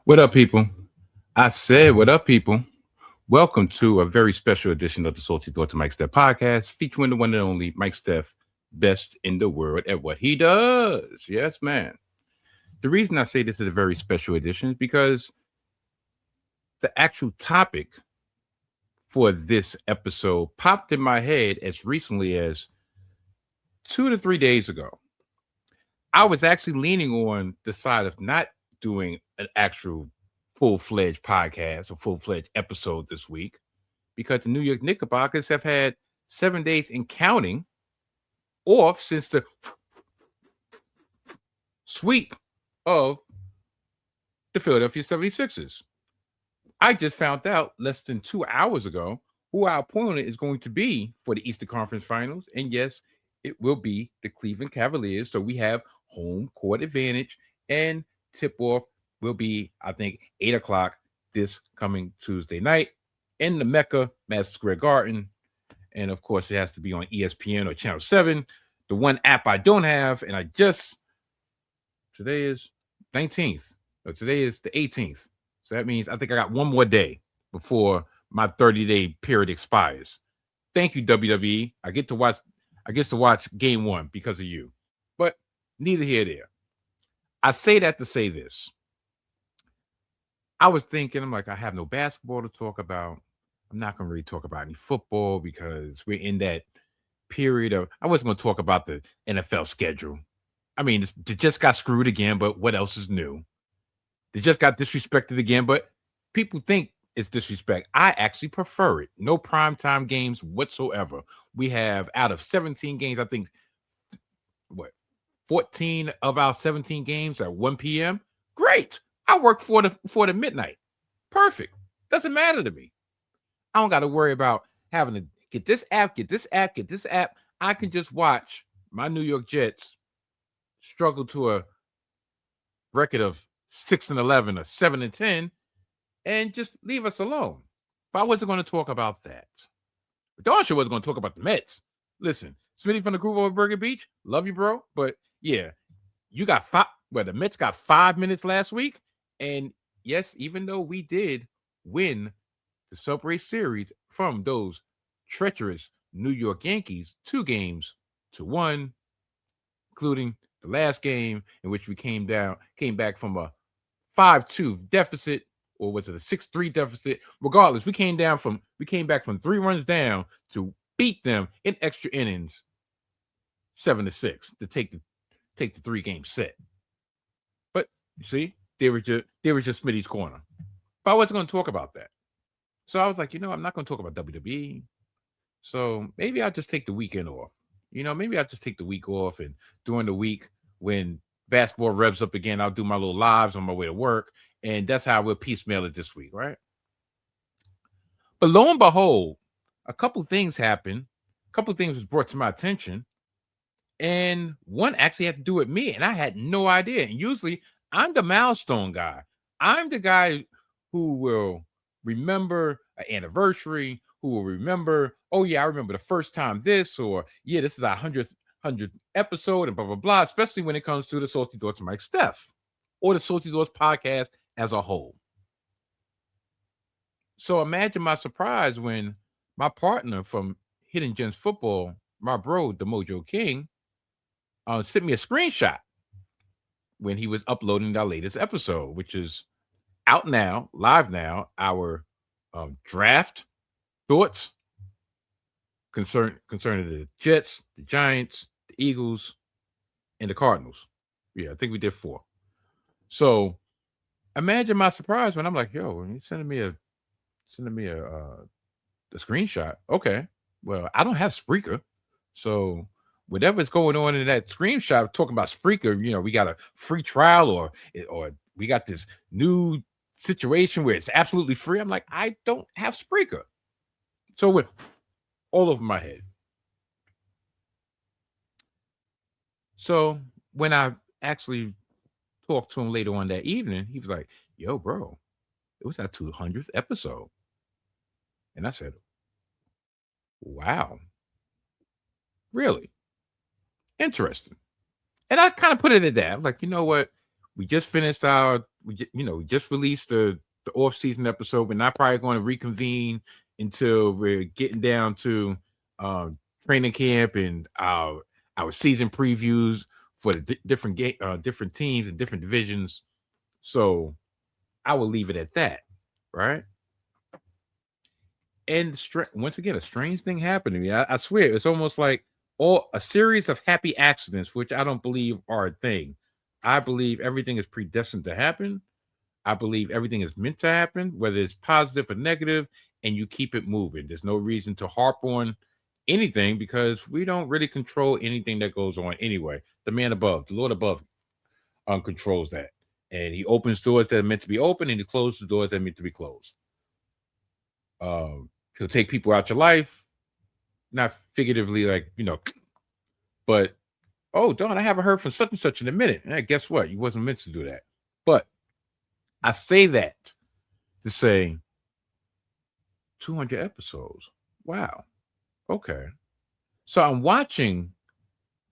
What up, people? I said, what up, people? Welcome to a very special edition of the Salty Thoughts of Mike Steph podcast, featuring the one and only Mike Steph, best in the world at what he does. Yes, man. The reason I say this is a very special edition is because the actual topic for this episode popped in my head as recently as 2 to 3 days ago. I was actually leaning on the side of not doing an actual full-fledged podcast or full-fledged episode this week because the New York Knickerbockers have had 7 days and counting off since the sweep of the Philadelphia 76ers. I just found out less than 2 hours ago who our opponent is going to be for the Eastern Conference Finals. And yes, it will be the Cleveland Cavaliers. So we have home court advantage, and tip-off will be, I think, 8 o'clock this coming Tuesday night in the Mecca, Madison Square Garden. And, of course, it has to be on ESPN or Channel 7. The one app I don't have, and today is 19th. So today is the 18th. So that means I think I got one more day before my 30-day period expires. Thank you, WWE. I get to watch game one because of you. But neither here nor there. I say that to say this. I was thinking, I'm like, I have no basketball to talk about. I'm not going to really talk about any football because we're in that period of, I wasn't going to talk about the NFL schedule. I mean, they just got screwed again, but what else is new? They just got disrespected again, but people think it's disrespect. I actually prefer it. No primetime games whatsoever. We have, out of 17 games, I think, 14 of our 17 games at 1 p.m. Great. I work for the midnight. Perfect. Doesn't matter to me. I don't got to worry about having to get this app. I can just watch my New York Jets struggle to a record of 6-11 or 7-10 and just leave us alone. But I wasn't going to talk about that. But darn sure wasn't going to talk about the Mets. Listen, Smitty from the group over Burger Beach, love you, bro. But yeah, you got five. Well, the Mets got 5 minutes last week. And yes, even though we did win the Subway Series from those treacherous New York Yankees, 2-1, including the last game in which we came back from a 5-2 deficit, or was it a 6-3 deficit? Regardless, we came back from 3 runs down to beat them in extra innings, 7-6, to take the 3-game set. But you see, they were just Smitty's corner. But I wasn't going to talk about that. So I was like, I'm not going to talk about WWE. So maybe I'll just take the weekend off. Maybe I'll just take the week off, and during the week when basketball revs up again, I'll do my little lives on my way to work. And that's how we'll piecemeal it this week, right? But lo and behold, a couple things happened. A couple things was brought to my attention. And one actually had to do with me, and I had no idea. And usually I'm the milestone guy. I'm the guy who will remember an anniversary, who will remember, oh yeah, I remember the first time this, or yeah, this is our 100th episode, and blah, blah, blah, especially when it comes to the Salty Thoughts of Mike Steph or the Salty Thoughts podcast as a whole. So imagine my surprise when my partner from Hidden Gems Football, my bro, the Mojo King, sent me a screenshot when he was uploading our latest episode, which is out now, live now, our draft thoughts concerning the Jets, the Giants, the Eagles, and the Cardinals. Yeah, I think we did 4. So imagine my surprise when I'm like, yo, you sending me a screenshot. Okay. Well, I don't have Spreaker. So whatever's going on in that screenshot talking about Spreaker, we got a free trial or we got this new situation where it's absolutely free. I'm like, I don't have Spreaker. So it went all over my head. So when I actually talked to him later on that evening, he was like, yo, bro, it was our 200th episode. And I said, wow, really? Interesting. And I kind of put it at that. I'm like, you know what? We just finished our we just released the off-season episode. We're not probably going to reconvene until we're getting down to training camp and our season previews for the different teams and different divisions. So I will leave it at that, right? And once again, a strange thing happened to me. I swear, it's almost like a series of happy accidents, which I don't believe are a thing. I believe everything is predestined to happen. I believe everything is meant to happen, whether it's positive or negative, and you keep it moving. There's no reason to harp on anything because we don't really control anything that goes on anyway. The man above, the Lord above, controls that. And he opens doors that are meant to be open, and he closes the doors that are meant to be closed. He'll take people out your life, not figuratively, like, but, oh, Dawn, I haven't heard from such and such in a minute. And guess what? You wasn't meant to do that. But I say that to say 200 episodes. Wow. Okay. So I'm watching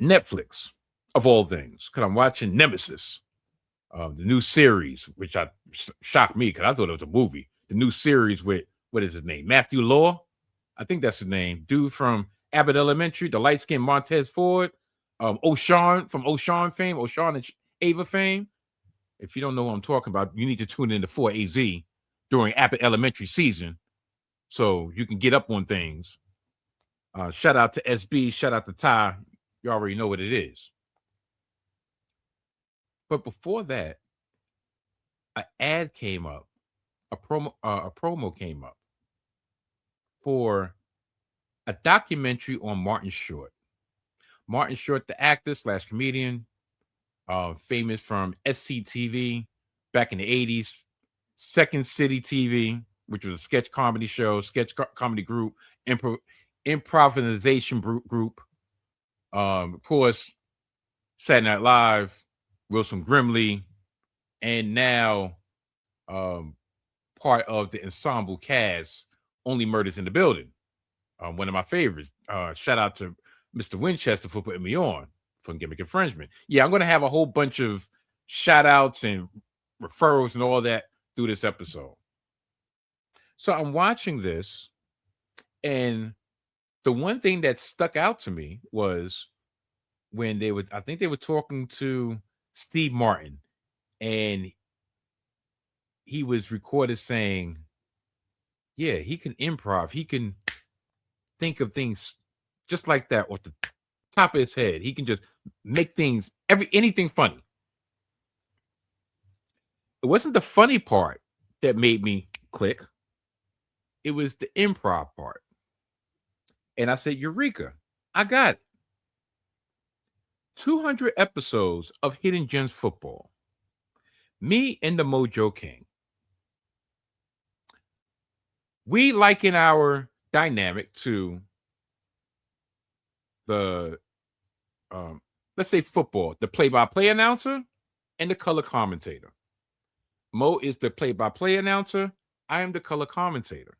Netflix, of all things, because I'm watching Nemesis, the new series, which shocked me because I thought it was a movie. The new series with, what is his name? Matthew Law. I think that's his name. Dude from Abbott Elementary, the light-skinned Montez Ford, O'Shawn from O'Shawn fame, O'Shawn and Ava fame. If you don't know what I'm talking about, you need to tune in to 4AZ during Abbott Elementary season so you can get up on things. Shout out to SB, shout out to Ty. You already know what it is. But before that, an ad came up, a promo came up for a documentary on Martin Short. Martin Short, the actor / comedian, famous from SCTV back in the 80s, Second City TV, which was a sketch comedy show, comedy group, improvisation group. Of course, Saturday Night Live, Wilson Grimley, and now part of the ensemble cast, Only Murders in the Building. One of my favorites. Shout out to Mr. Winchester for putting me on from Gimmick Infringement. Yeah, I'm going to have a whole bunch of shout outs and referrals and all that through this episode. So I'm watching this, and the one thing that stuck out to me was when I think they were talking to Steve Martin, and he was recorded saying, yeah, he can improv. He can think of things just like that off the top of his head. He can just make things, anything funny. It wasn't the funny part that made me click. It was the improv part. And I said, Eureka, I got it. 200 episodes of Hidden Gems Football. Me and the Mojo King. We liken our dynamic to the, let's say football, the play-by-play announcer and the color commentator. Mo is the play-by-play announcer. I am the color commentator.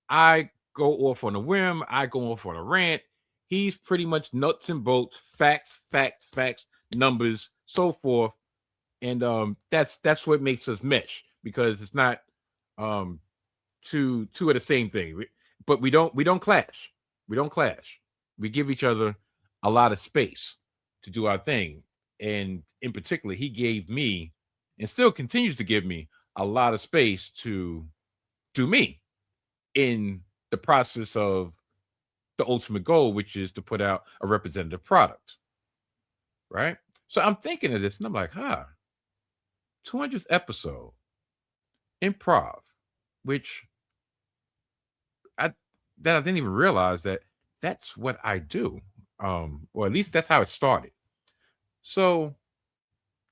I go off on a whim. I go off on a rant. He's pretty much nuts and bolts, facts, numbers, so forth. And that's what makes us mesh, because it's not two of the same thing. But we don't clash. We don't clash. We give each other a lot of space to do our thing. And in particular, he gave me, and still continues to give me, a lot of space to do me in the process of the ultimate goal, which is to put out a representative product. Right? So I'm thinking of this, and I'm like, 200th episode, improv, which I didn't even realize that that's what I do. Or at least that's how it started. So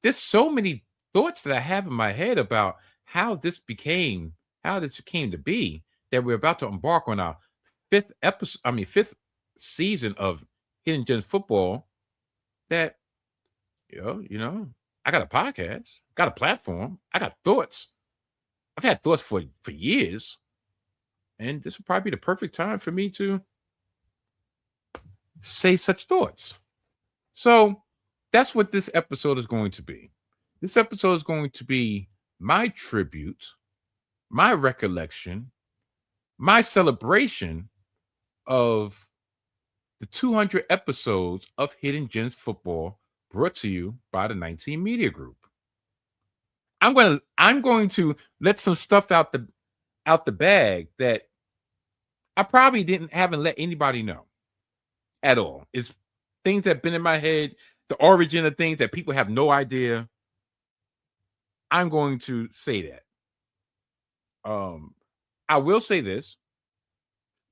there's so many thoughts that I have in my head about how this came to be, that we're about to embark on our fifth season of Hidden Gems Football. That, I got a podcast, got a platform, I got thoughts. I've had thoughts for years, and this would probably be the perfect time for me to say such thoughts. So that's what this episode is going to be. This episode is going to be my tribute, my recollection, my celebration of the 200 episodes of Hidden Gems Football brought to you by the 19 Media Group. I'm going to let some stuff out the bag that I probably haven't let anybody know at all. It's things that have been in my head, the origin of things that people have no idea. I'm going to say that. I will say this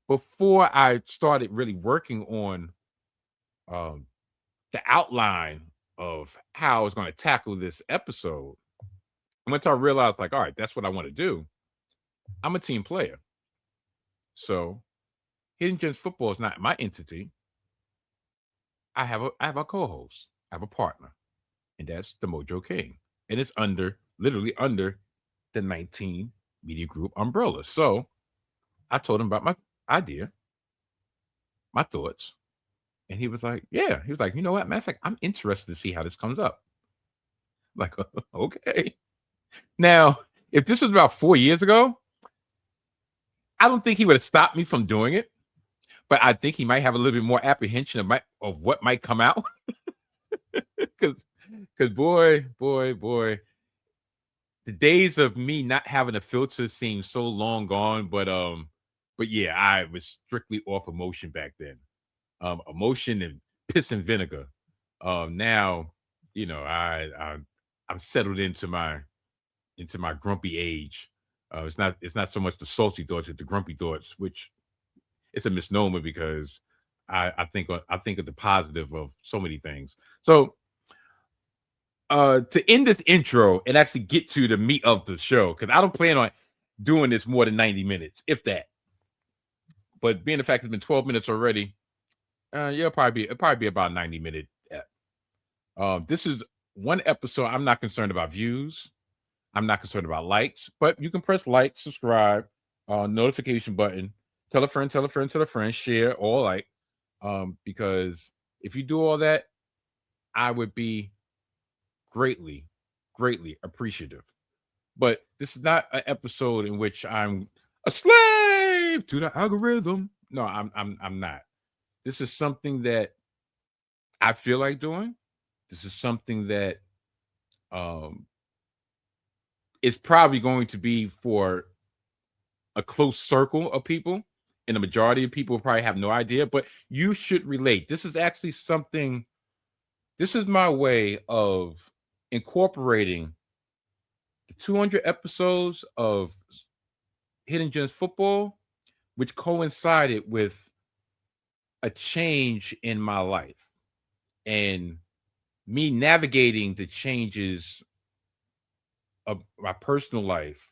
before I started really working on um, the outline of how I was going to tackle this episode. Once I realized, like, all right, that's what I want to do. I'm a team player, so Hidden Gems Football is not my entity. I have a co-host, I have a partner, and that's the Mojo King, and it's literally under the 19 Media Group umbrella. So I told him about my idea, my thoughts, and he was like, "Yeah." He was like, "You know what? Matter of fact, I'm interested to see how this comes up." Like, okay. Now, if this was about 4 years ago, I don't think he would have stopped me from doing it, but I think he might have a little bit more apprehension of what might come out. Because, boy, the days of me not having a filter seem so long gone. But yeah, I was strictly off emotion back then. Emotion and piss and vinegar. Now, I'm settled into my grumpy age. It's not so much the salty thoughts, it's the grumpy thoughts, which it's a misnomer because I think of the positive of so many things. So to end this intro and actually get to the meat of the show, because I don't plan on doing this more than 90 minutes, if that. But being the fact it's been 12 minutes already, yeah, it'll probably be about a 90-minute. This is one episode. I'm not concerned about views. I'm not concerned about likes, but you can press like, subscribe, notification button, tell a friend, tell a friend, tell a friend, share, all like, because if you do all that, I would be greatly, greatly appreciative. But this is not an episode in which I'm a slave to the algorithm. No, I'm not. This is something that I feel like doing. This is something that um is probably going to be for a close circle of people, and the majority of people probably have no idea, but you should relate. This is actually something, this is my way of incorporating the 200 episodes of Hidden Gems Football, which coincided with a change in my life and me navigating the changes of my personal life,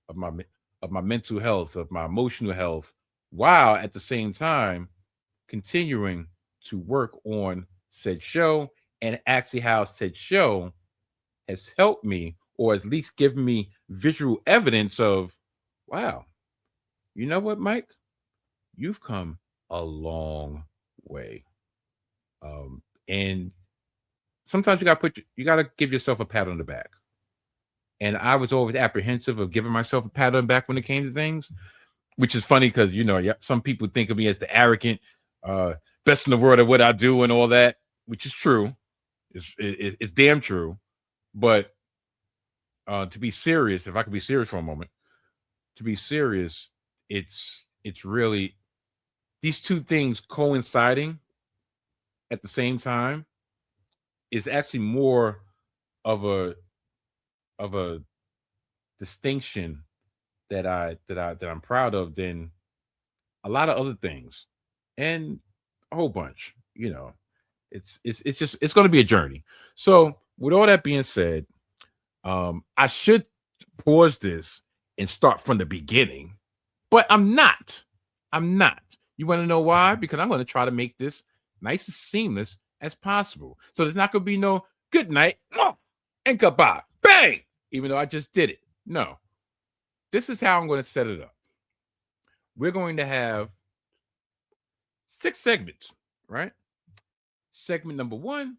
of my mental health, of my emotional health, while at the same time continuing to work on said show, and actually how said show has helped me, or at least given me visual evidence of, wow, you know what, Mike? You've come a long way. And sometimes you gotta give yourself a pat on the back. And I was always apprehensive of giving myself a pat on the back when it came to things, which is funny because yeah, some people think of me as the arrogant, uh, best in the world at what I do and all that, which is true. It's damn true. But to be serious, if I could be serious for a moment, to be serious, it's really these two things coinciding at the same time is actually more of a distinction that I'm proud of than a lot of other things, and a whole bunch. It's going to be a journey. So with all that being said, I should pause this and start from the beginning, but I'm not. I'm not. You want to know why? Because I'm going to try to make this nice and seamless as possible. So there's not going to be no good night and goodbye, bang. Even though I just did it. No, this is how I'm going to set it up. We're going to have 6 segments, right? Segment number 1,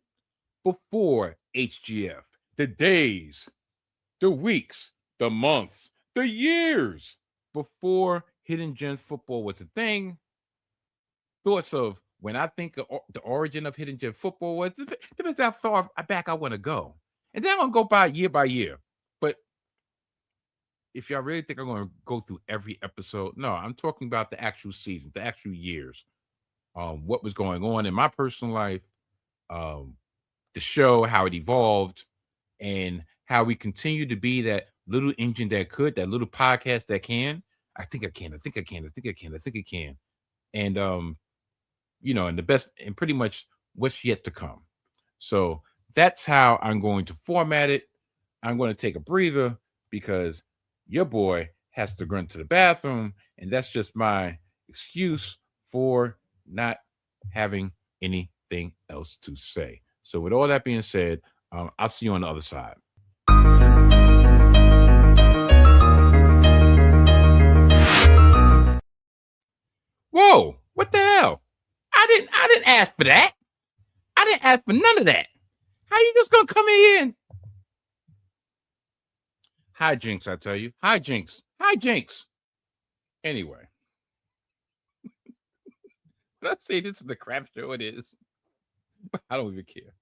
before HGF, the days, the weeks, the months, the years before Hidden Gems football was a thing. Thoughts of when I think of the origin of Hidden Gem football was depends how far back I want to go. And then I'm gonna go by year. But if y'all really think I'm gonna go through every episode, no, I'm talking about the actual season, the actual years. What was going on in my personal life, um, the show, how it evolved, and how we continue to be that little engine that could, that little podcast that can. I think I can. I think I can. I think I can. I think I can. And and the best and pretty much what's yet to come. So that's how I'm going to format it. I'm going to take a breather because your boy has to run to the bathroom, and that's just my excuse for not having anything else to say. So, with all that being said, I'll see you on the other side. Whoa! What the hell? I didn't ask for that. I didn't ask for none of that. How you just gonna come in? Hijinks, I tell you. Hijinks. Hijinks. Anyway, let's say this is the crap show it is. I don't even care.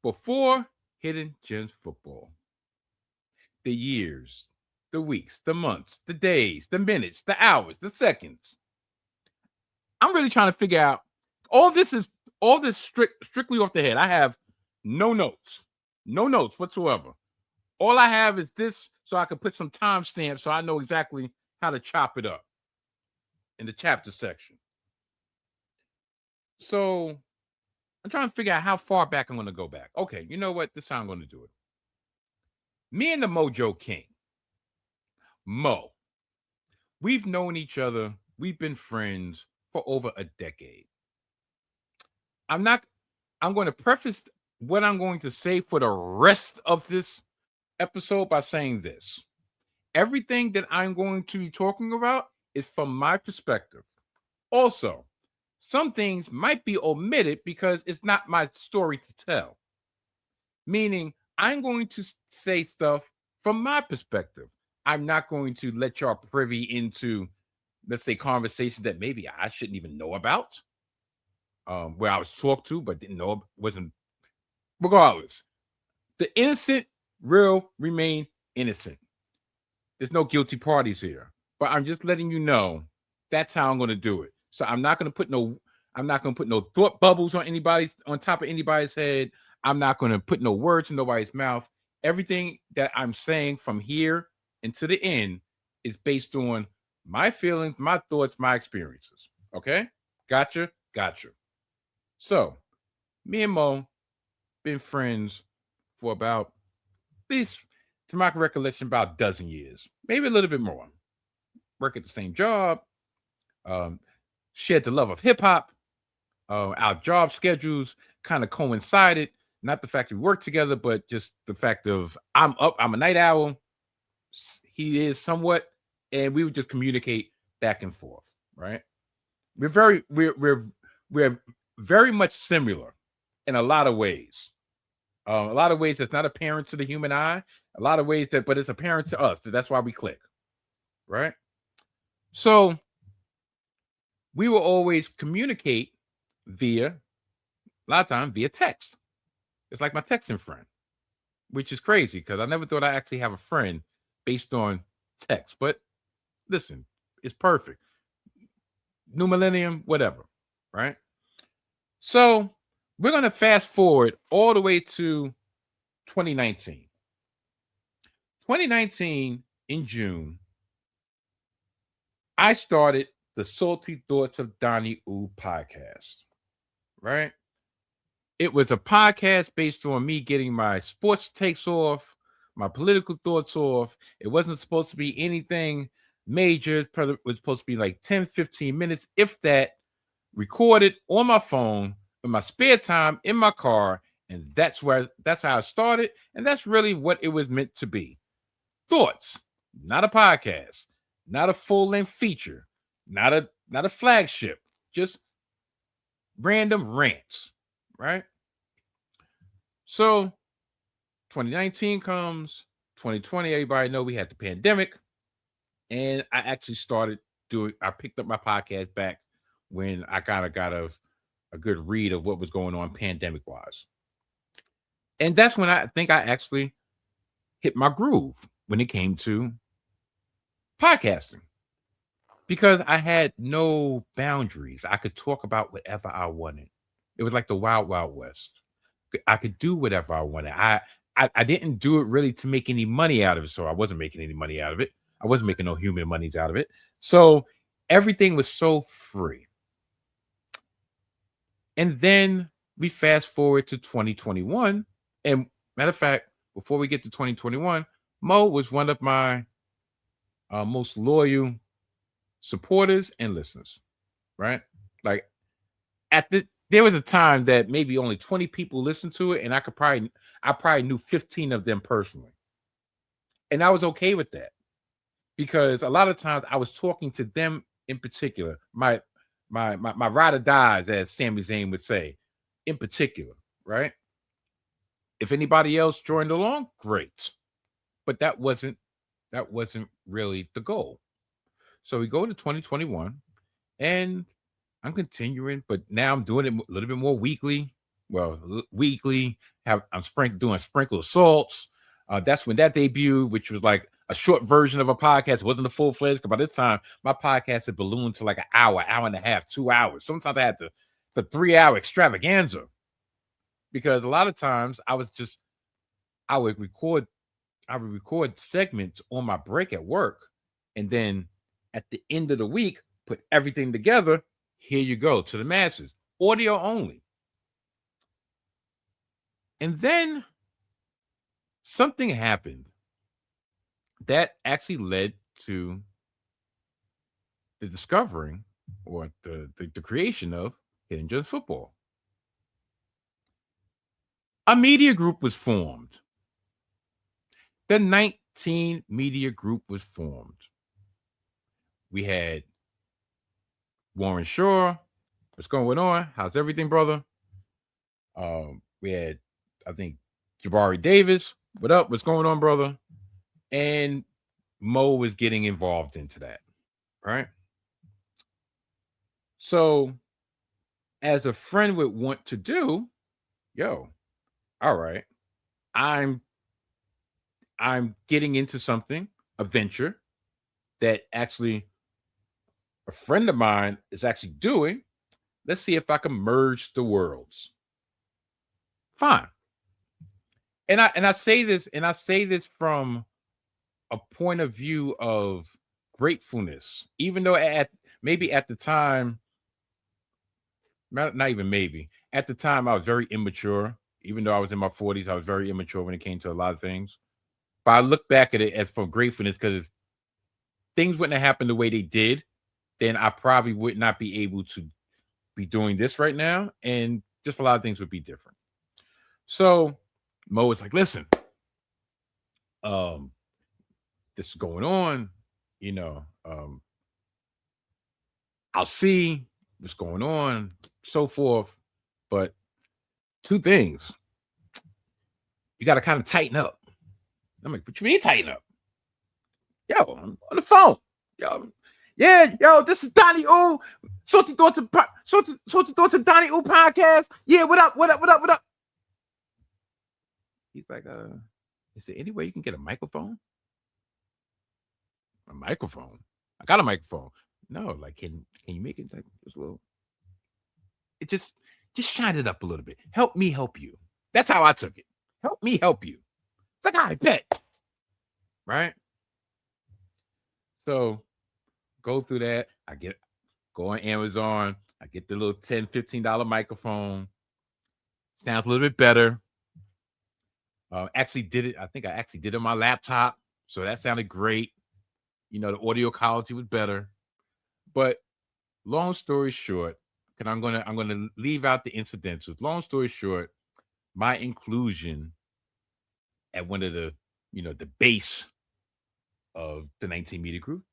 Before Hidden Gems football, the years, the weeks, the months, the days, the minutes, the hours, the seconds. I'm really trying to figure out all this strictly off the head. I have no notes whatsoever. All I have is this so I can put some timestamps so I know exactly how to chop it up in the chapter section. So I'm trying to figure out how far back I'm going to go back. Okay, you know what? This is how I'm going to do it. Me and the Mojo King, Mo, we've known each other. We've been friends for over a decade. I'm going to preface what I'm going to say for the rest of this episode by saying this. Everything that I'm going to be talking about is from my perspective. Also, some things might be omitted because it's not my story to tell. Meaning, I'm going to say stuff from my perspective. I'm not going to let y'all privy into, let's say, conversations that maybe I shouldn't even know about. Where I was talked to, but didn't know, wasn't. Regardless, the innocent will remain innocent. There's no guilty parties here, but I'm just letting you know that's how I'm going to do it. So I'm not going to put no thought bubbles on top of anybody's head. I'm not going to put no words in nobody's mouth. Everything that I'm saying from here into the end is based on my feelings, my thoughts, my experiences. Okay? Gotcha. So, me and Mo been friends for about, at least to my recollection, about a dozen years, maybe a little bit more. Work at the same job, shared the love of hip hop. Our job schedules kind of coincided. Not the fact that we work together, but just the fact of I'm a night owl. He is somewhat, and we would just communicate back and forth. Right? We're very much similar in a lot of ways. A lot of ways that's not apparent to the human eye. A lot of ways but it's apparent to us. That's why we click. Right? So we will always communicate a lot of times via text. It's like my texting friend, which is crazy because I never thought I actually have a friend based on text. But listen, it's perfect. New millennium, whatever. Right? So we're going to fast forward all the way to 2019. 2019 in June, I started the Salty Thoughts of Donnie Ooh podcast. Right? It was a podcast based on me getting my sports takes off, my political thoughts off. It wasn't supposed to be anything major. It was supposed to be like 10, 15 minutes, if that, recorded on my phone in my spare time in my car. And that's how I started. And that's really what it was meant to be. Thoughts, not a podcast, not a full-length feature, not a flagship, just random rants, right? So 2019 comes, 2020, everybody know we had the pandemic. And I actually started I picked up my podcast back when I kind of got a good read of what was going on pandemic wise. And that's when I think I actually hit my groove when it came to podcasting because I had no boundaries. I could talk about whatever I wanted. It was like the wild, wild west. I could do whatever I wanted. I didn't do it really to make any money out of it. So I wasn't making any money out of it. I wasn't making no human monies out of it. So everything was so free. And then we fast forward to 2021. And matter of fact, before we get to 2021, Mo was one of my most loyal supporters and listeners, right? Like there was a time that maybe only 20 people listened to it, and I probably knew 15 of them personally. And I was okay with that because a lot of times I was talking to them in particular, my ride or dies, as Sami Zayn would say, in particular, right? If anybody else joined along, great. But that wasn't really the goal. So we go to 2021 and I'm continuing, but now I'm doing it a little bit more weekly. Well, weekly. I'm doing sprinkle assaults. That's when that debuted, which was like a short version of a podcast. It wasn't a full-fledged. By this time, my podcast had ballooned to like an hour and a half, 2 hours. Sometimes I had the 3-hour extravaganza because a lot of times I would record segments on my break at work, and then at the end of the week, put everything together. Here you go to the masses, audio only. And then something happened that actually led to the discovering or the creation of Hidden Gems Football. A media group was formed. The 19 media group was formed. We had Warren Shaw. What's going on? How's everything, brother? We had, I think, Jabari Davis. What up? What's going on, brother? And Mo was getting involved into that, right? So, as a friend would want to do, all right, I'm getting into something, a venture that actually a friend of mine is actually doing. Let's see if I can merge the worlds. Fine. And I say this from a point of view of gratefulness, even though at the time, not even maybe, at the time I was very immature. Even though I was in my 40s, I was very immature when it came to a lot of things. But I look back at it as for gratefulness because if things wouldn't have happened the way they did, then I probably would not be able to be doing this right now. And just a lot of things would be different. So Mo was like, listen, this is going on, I'll see what's going on, so forth. But two things. You got to kind of tighten up. I'm like, what you mean tighten up? Yo, I'm on the phone. Yo, this is Donnie O. Sorty Daughter Donnie O podcast. Yeah, what up? He's like, is there any way you can get a microphone? A microphone? I got a microphone. No, like, can you make it like just a little? It just shine it up a little bit. Help me help you. That's how I took it. Help me help you. It's like, I bet. Right? So go through that. Go on Amazon. I get the little $10, $15 microphone. Sounds a little bit better. Actually did it. I think I actually did it on my laptop. So that sounded great. The audio quality was better. But long story short, and I'm gonna leave out the incidentals. Long story short, my inclusion at one of the the base of the 19 media group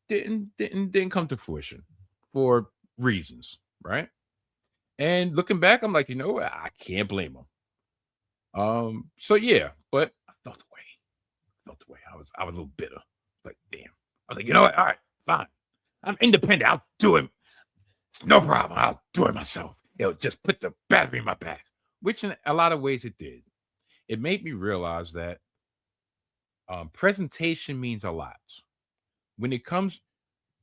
didn't come to fruition for reasons, right? And looking back, I'm like, I can't blame them. So yeah, but I felt the way. Felt the way. I was a little bitter. Like, damn. I was like, you know what? All right, fine. I'm independent. I'll do it. It's no problem. I'll do it myself. It'll just put the battery in my back. Which in a lot of ways it did. It made me realize that presentation means a lot. When it comes,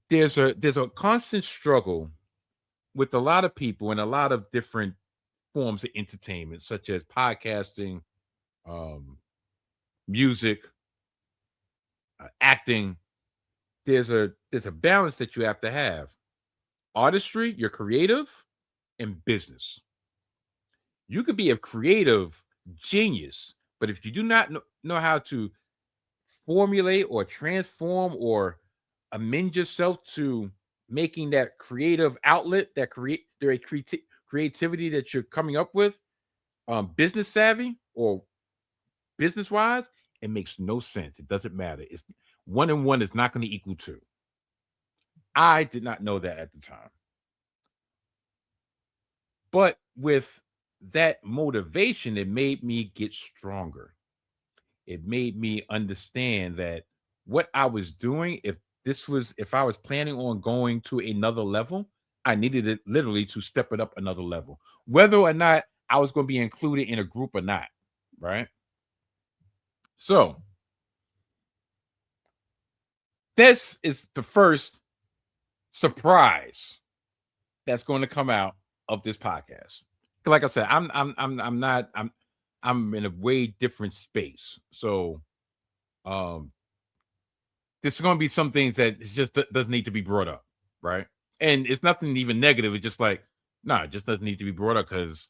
there's a constant struggle with a lot of people and a lot of different forms of entertainment, such as podcasting, um, music, acting. There's a balance that you have to have. Artistry, you're creative, and business. You could be a creative genius, but if you do not know how to formulate or transform or amend yourself to making that creative outlet, that creativity that you're coming up with, business savvy or business wise, it makes no sense. It doesn't matter. It's one and one is not going to equal two. I did not know that at the time. But with that motivation, it made me get stronger. It made me understand that what I was doing, if I was planning on going to another level, I needed it literally to step it up another level, whether or not I was going to be included in a group or not. Right. So this is the first surprise that's going to come out of this podcast. Like I said, I'm in a way different space. So there's going to be some things that it just doesn't need to be brought up, right? And it's nothing even negative. It's just like, no, it just doesn't need to be brought up because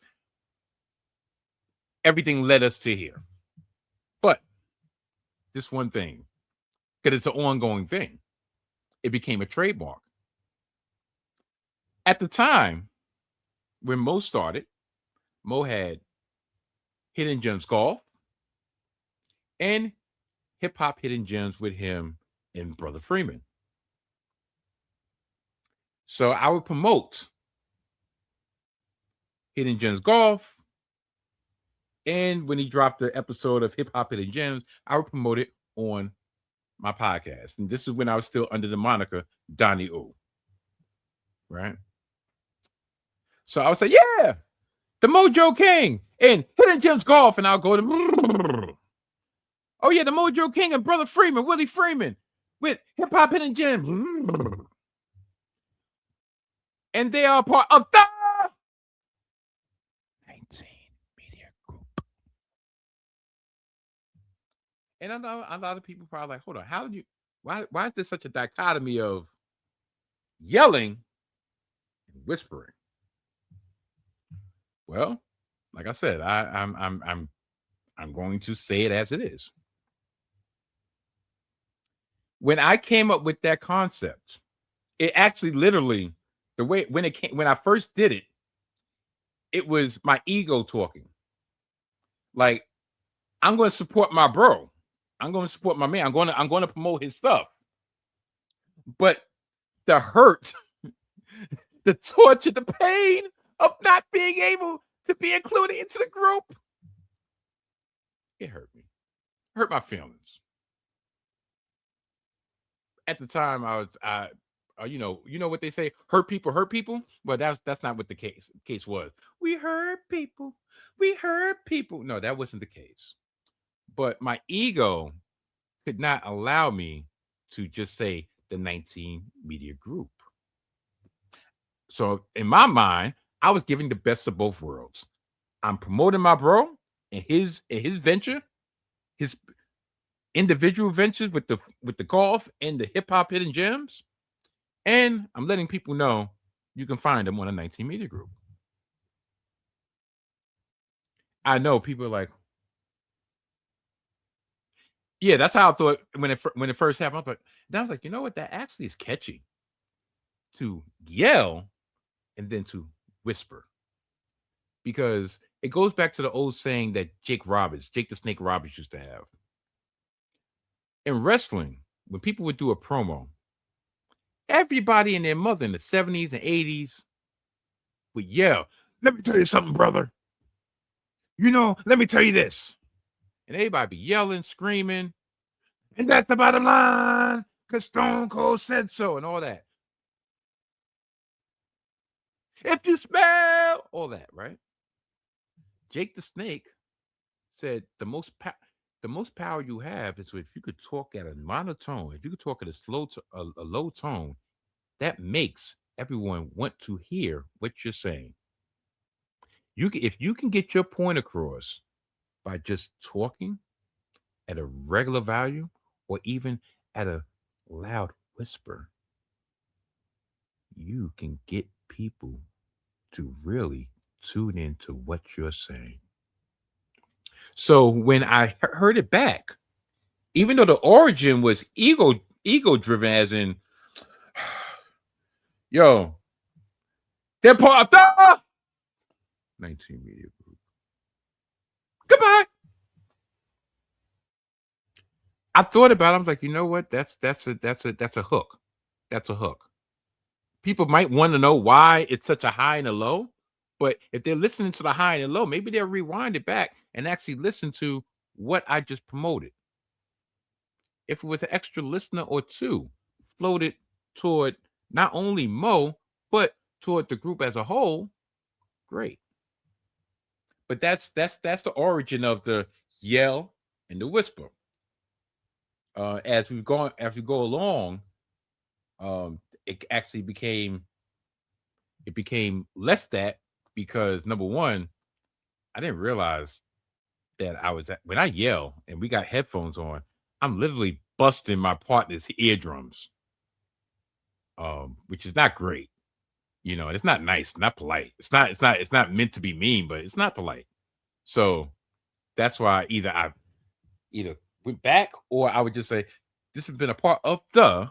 everything led us to here. But this one thing, because it's an ongoing thing, it became a trademark. At the time when Mo started, Mo had Hidden Gems Golf and Hip Hop Hidden Gems with him and Brother Freeman. So I would promote Hidden Gems Golf. And when he dropped the episode of Hip Hop Hidden Gems, I would promote it on my podcast. And this is when I was still under the moniker Donnie O. Right? So I would say, yeah, the Mojo King and Hidden Gems Golf. And I'll go to, oh yeah, the Mojo King and Brother Freeman, Willie Freeman with Hip Hop Hidden Gems. And they are part of the 19 Media Group. And I know a lot of people probably like, hold on, how did you, why is there such a dichotomy of yelling and whispering? Well, like I said, I'm going to say it as it is. When I came up with that concept, it actually literally the way when I first did it, it was my ego talking. Like, I'm going to support my bro. I'm going to support my man. I'm going to promote his stuff. But the hurt, the torture, the pain of not being able to be included into the group, it hurt me. It hurt my feelings. At the time, you know what they say, hurt people hurt people. Well, that's not what the case was. We hurt people. We hurt people. No, that wasn't the case. But my ego could not allow me to just say the 19 Media Group. So in my mind, I was giving the best of both worlds. I'm promoting my bro and his venture, his individual ventures with the golf and the hip hop hidden gems, and I'm letting people know you can find them on a 19 Media Group. I know people are like, yeah, that's how I thought when it first happened. But then I was like, you know what? That actually is catchy to yell and then to whisper, because it goes back to the old saying that Jake the Snake Roberts used to have. In wrestling, when people would do a promo, everybody and their mother in the 70s and 80s would yell, "Let me tell you something, brother. let me tell you this. And everybody be yelling, screaming, and that's the bottom line, because Stone Cold said so, and all that. If you smell all that, right? Jake the Snake said the most power you have is if you could talk at a monotone, if you could talk at a low tone, that makes everyone want to hear what you're saying. If you can get your point across by just talking at a regular volume or even at a loud whisper, you can get people to really tune into what you're saying. So when I heard it back, even though the origin was ego driven, as in, yo, they're part of the 19 Media Group. Goodbye. I thought about it. I was like, you know what? That's a hook. That's a hook. People might want to know why it's such a high and a low, but if they're listening to the high and the low, maybe they'll rewind it back and actually listen to what I just promoted. If it was an extra listener or two floated toward not only Mo, but toward the group as a whole, great. But that's the origin of the yell and the whisper. As we go along, it actually became less that, because number one, I didn't realize that when I yell and we got headphones on, I'm literally busting my partner's eardrums, which is not great. It's not nice, not polite. It's not meant to be mean, but it's not polite. So that's why I either went back, or I would just say, this has been a part of the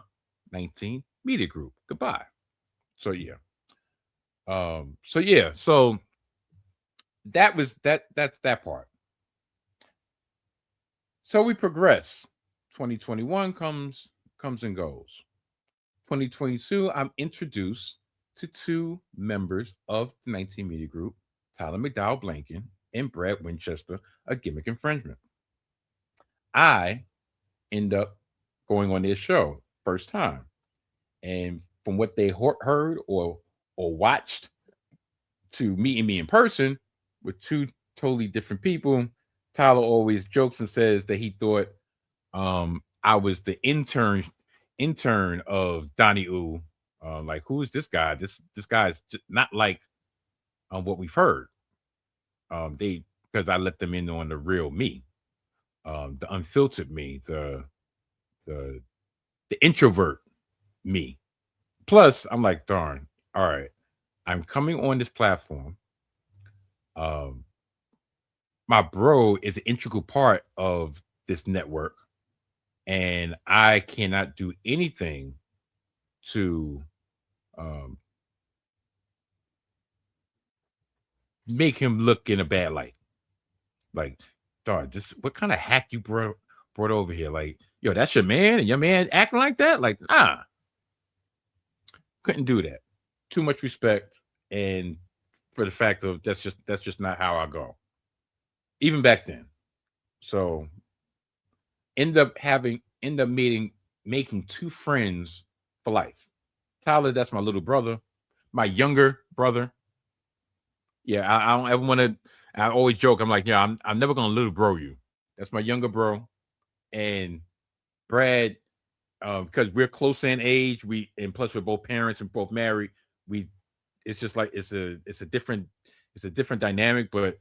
19 Media Group. Goodbye. So yeah. So that was that's that part. So we progress. 2021 comes and goes. 2022, I'm introduced to two members of the 19 Media Group, Tyler McDowell Blanken and Brad Winchester, a gimmick infringement. I end up going on their show first time, and from what they heard or watched to meeting me in person with two totally different people. Tyler always jokes and says that he thought I was the intern of Donnie Ooh. Like, who is this guy? This guy is not like what we've heard. Because I let them in on the real me, the unfiltered me, the introvert me. Plus, I'm like, darn, all right, I'm coming on this platform. My bro is an integral part of this network, and I cannot do anything to make him look in a bad light. Like, dog, just what kind of hack you brought over here? Like, yo, that's your man, and your man acting like that? Like, nah. Couldn't do that. Too much respect, and for the fact of that's just not how I go. Even back then. So end up making two friends for life. Tyler, that's my little brother, my younger brother. Yeah, I don't ever want to. I always joke. I'm like, yeah, I'm never gonna little bro you. That's my younger bro, and Brad, because we're close in age. And plus we're both parents and both married. It's just like it's a different dynamic. But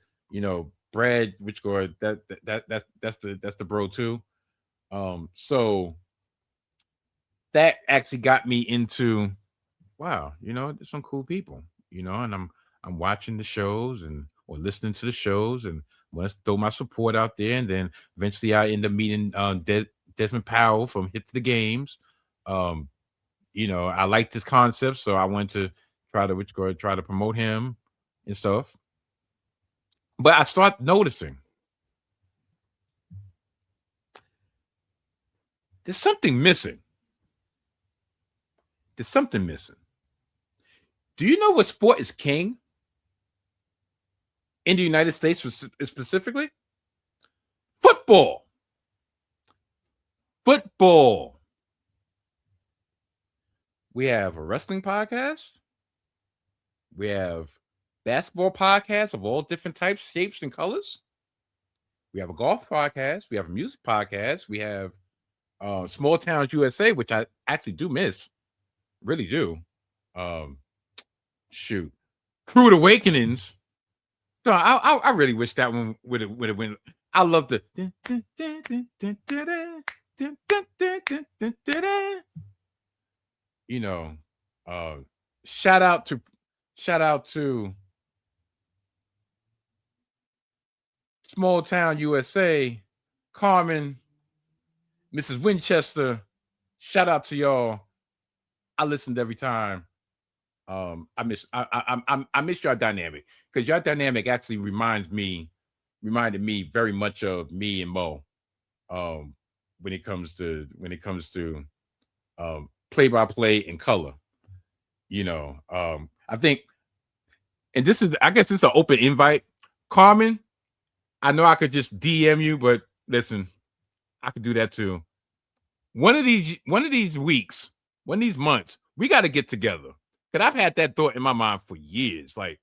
Brad, which guard that's the bro too. So that actually got me into, wow, there's some cool people, and I'm watching the shows or listening to the shows, and want to throw my support out there. And then eventually I end up meeting Desmond Powell from Hit the Games. I like this concept, so I went to try to promote him and stuff. But I start noticing there's something missing. There's something missing. Do you know what sport is king? in the United States specifically? Football. Football. We have a wrestling podcast. We have basketball podcasts of all different types, shapes, and colors. We have a golf podcast. We have a music podcast. We have Small Towns USA, which I actually do miss. Really do. Shoot. Crude Awakenings. So I really wish that one would have went. I love the shout out to Small Town USA, Carmen, Mrs. Winchester. Shout out to y'all. I listened every time. I miss your dynamic, because your dynamic actually reminded me very much of me and Mo when it comes to play-by-play and color. I think, and I guess this is an open invite. Carmen, I know I could just DM you, but listen, I could do that too. One of these weeks, one of these months, we got to get together. Because I've had that thought in my mind for years. Like,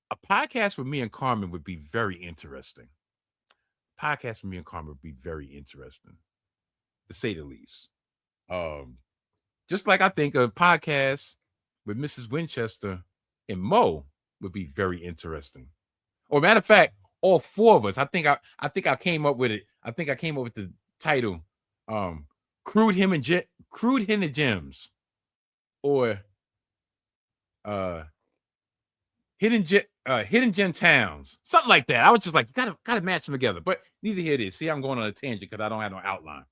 a podcast with me and Carmen would be very interesting. To say the least. Just like I think a podcast with Mrs. Winchester and Mo would be very interesting. Or matter of fact, all four of us. I think I came up with it. I think I came up with the title, Crude Hidden Gems, or Hidden Gem Towns, something like that. I was just like, gotta match them together. But neither here it is. See, I'm going on a tangent because I don't have no outline.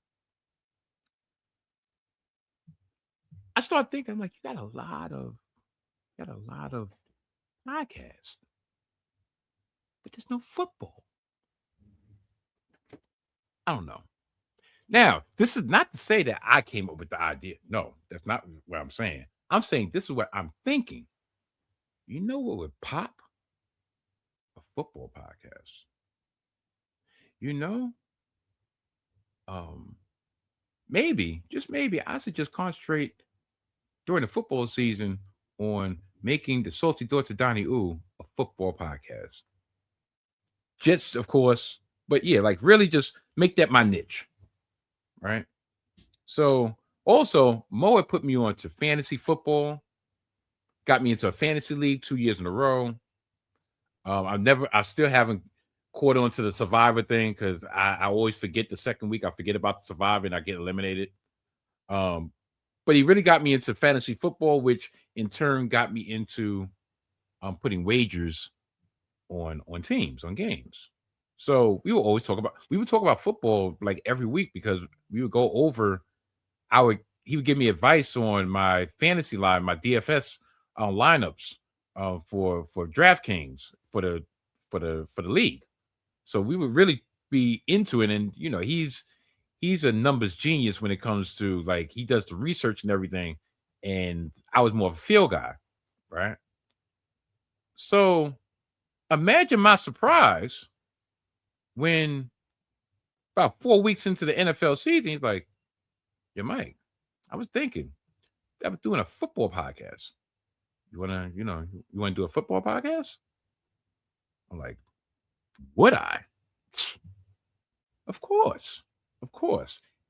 I started thinking, I'm like, you got a lot of podcasts, but there's no football. I don't know. Now, this is not to say that I came up with the idea. No, that's not what I'm saying. I'm saying this is what I'm thinking. You know what would pop? A football podcast. Maybe, just maybe, I should just concentrate during the football season on making the Salty Thoughts of Donnie Ooh a football podcast. Just, of course, but yeah, like really just make that my niche, right? So also, Mo had put me on to fantasy football, got me into a fantasy league 2 years in a row. I still haven't caught on to the Survivor thing because I always forget the second week. I forget about the Survivor and I get eliminated. But he really got me into fantasy football, which in turn got me into putting wagers on teams, on games. So we would talk about football like every week because we would go over he would give me advice on my fantasy line, my DFS lineups for DraftKings for the league. So we would really be into it, and he's a numbers genius when it comes to, like, he does the research and everything, and I was more of a feel guy, right? So imagine my surprise when about 4 weeks into the NFL season, he's like, "Yeah, Mike, I was thinking I was doing a football podcast. You wanna do a football podcast?" I'm like, would I? Of course.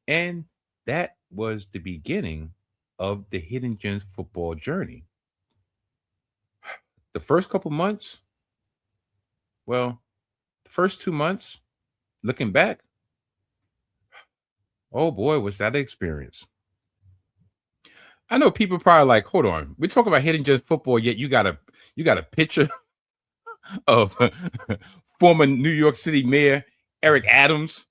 And that was the beginning of the Hidden Gems football journey. The first couple months, the first 2 months, looking back, oh boy, was that an experience. I know people probably like, hold on, we're talking about Hidden Gems football, yet you got a picture of former New York City Mayor Eric Adams.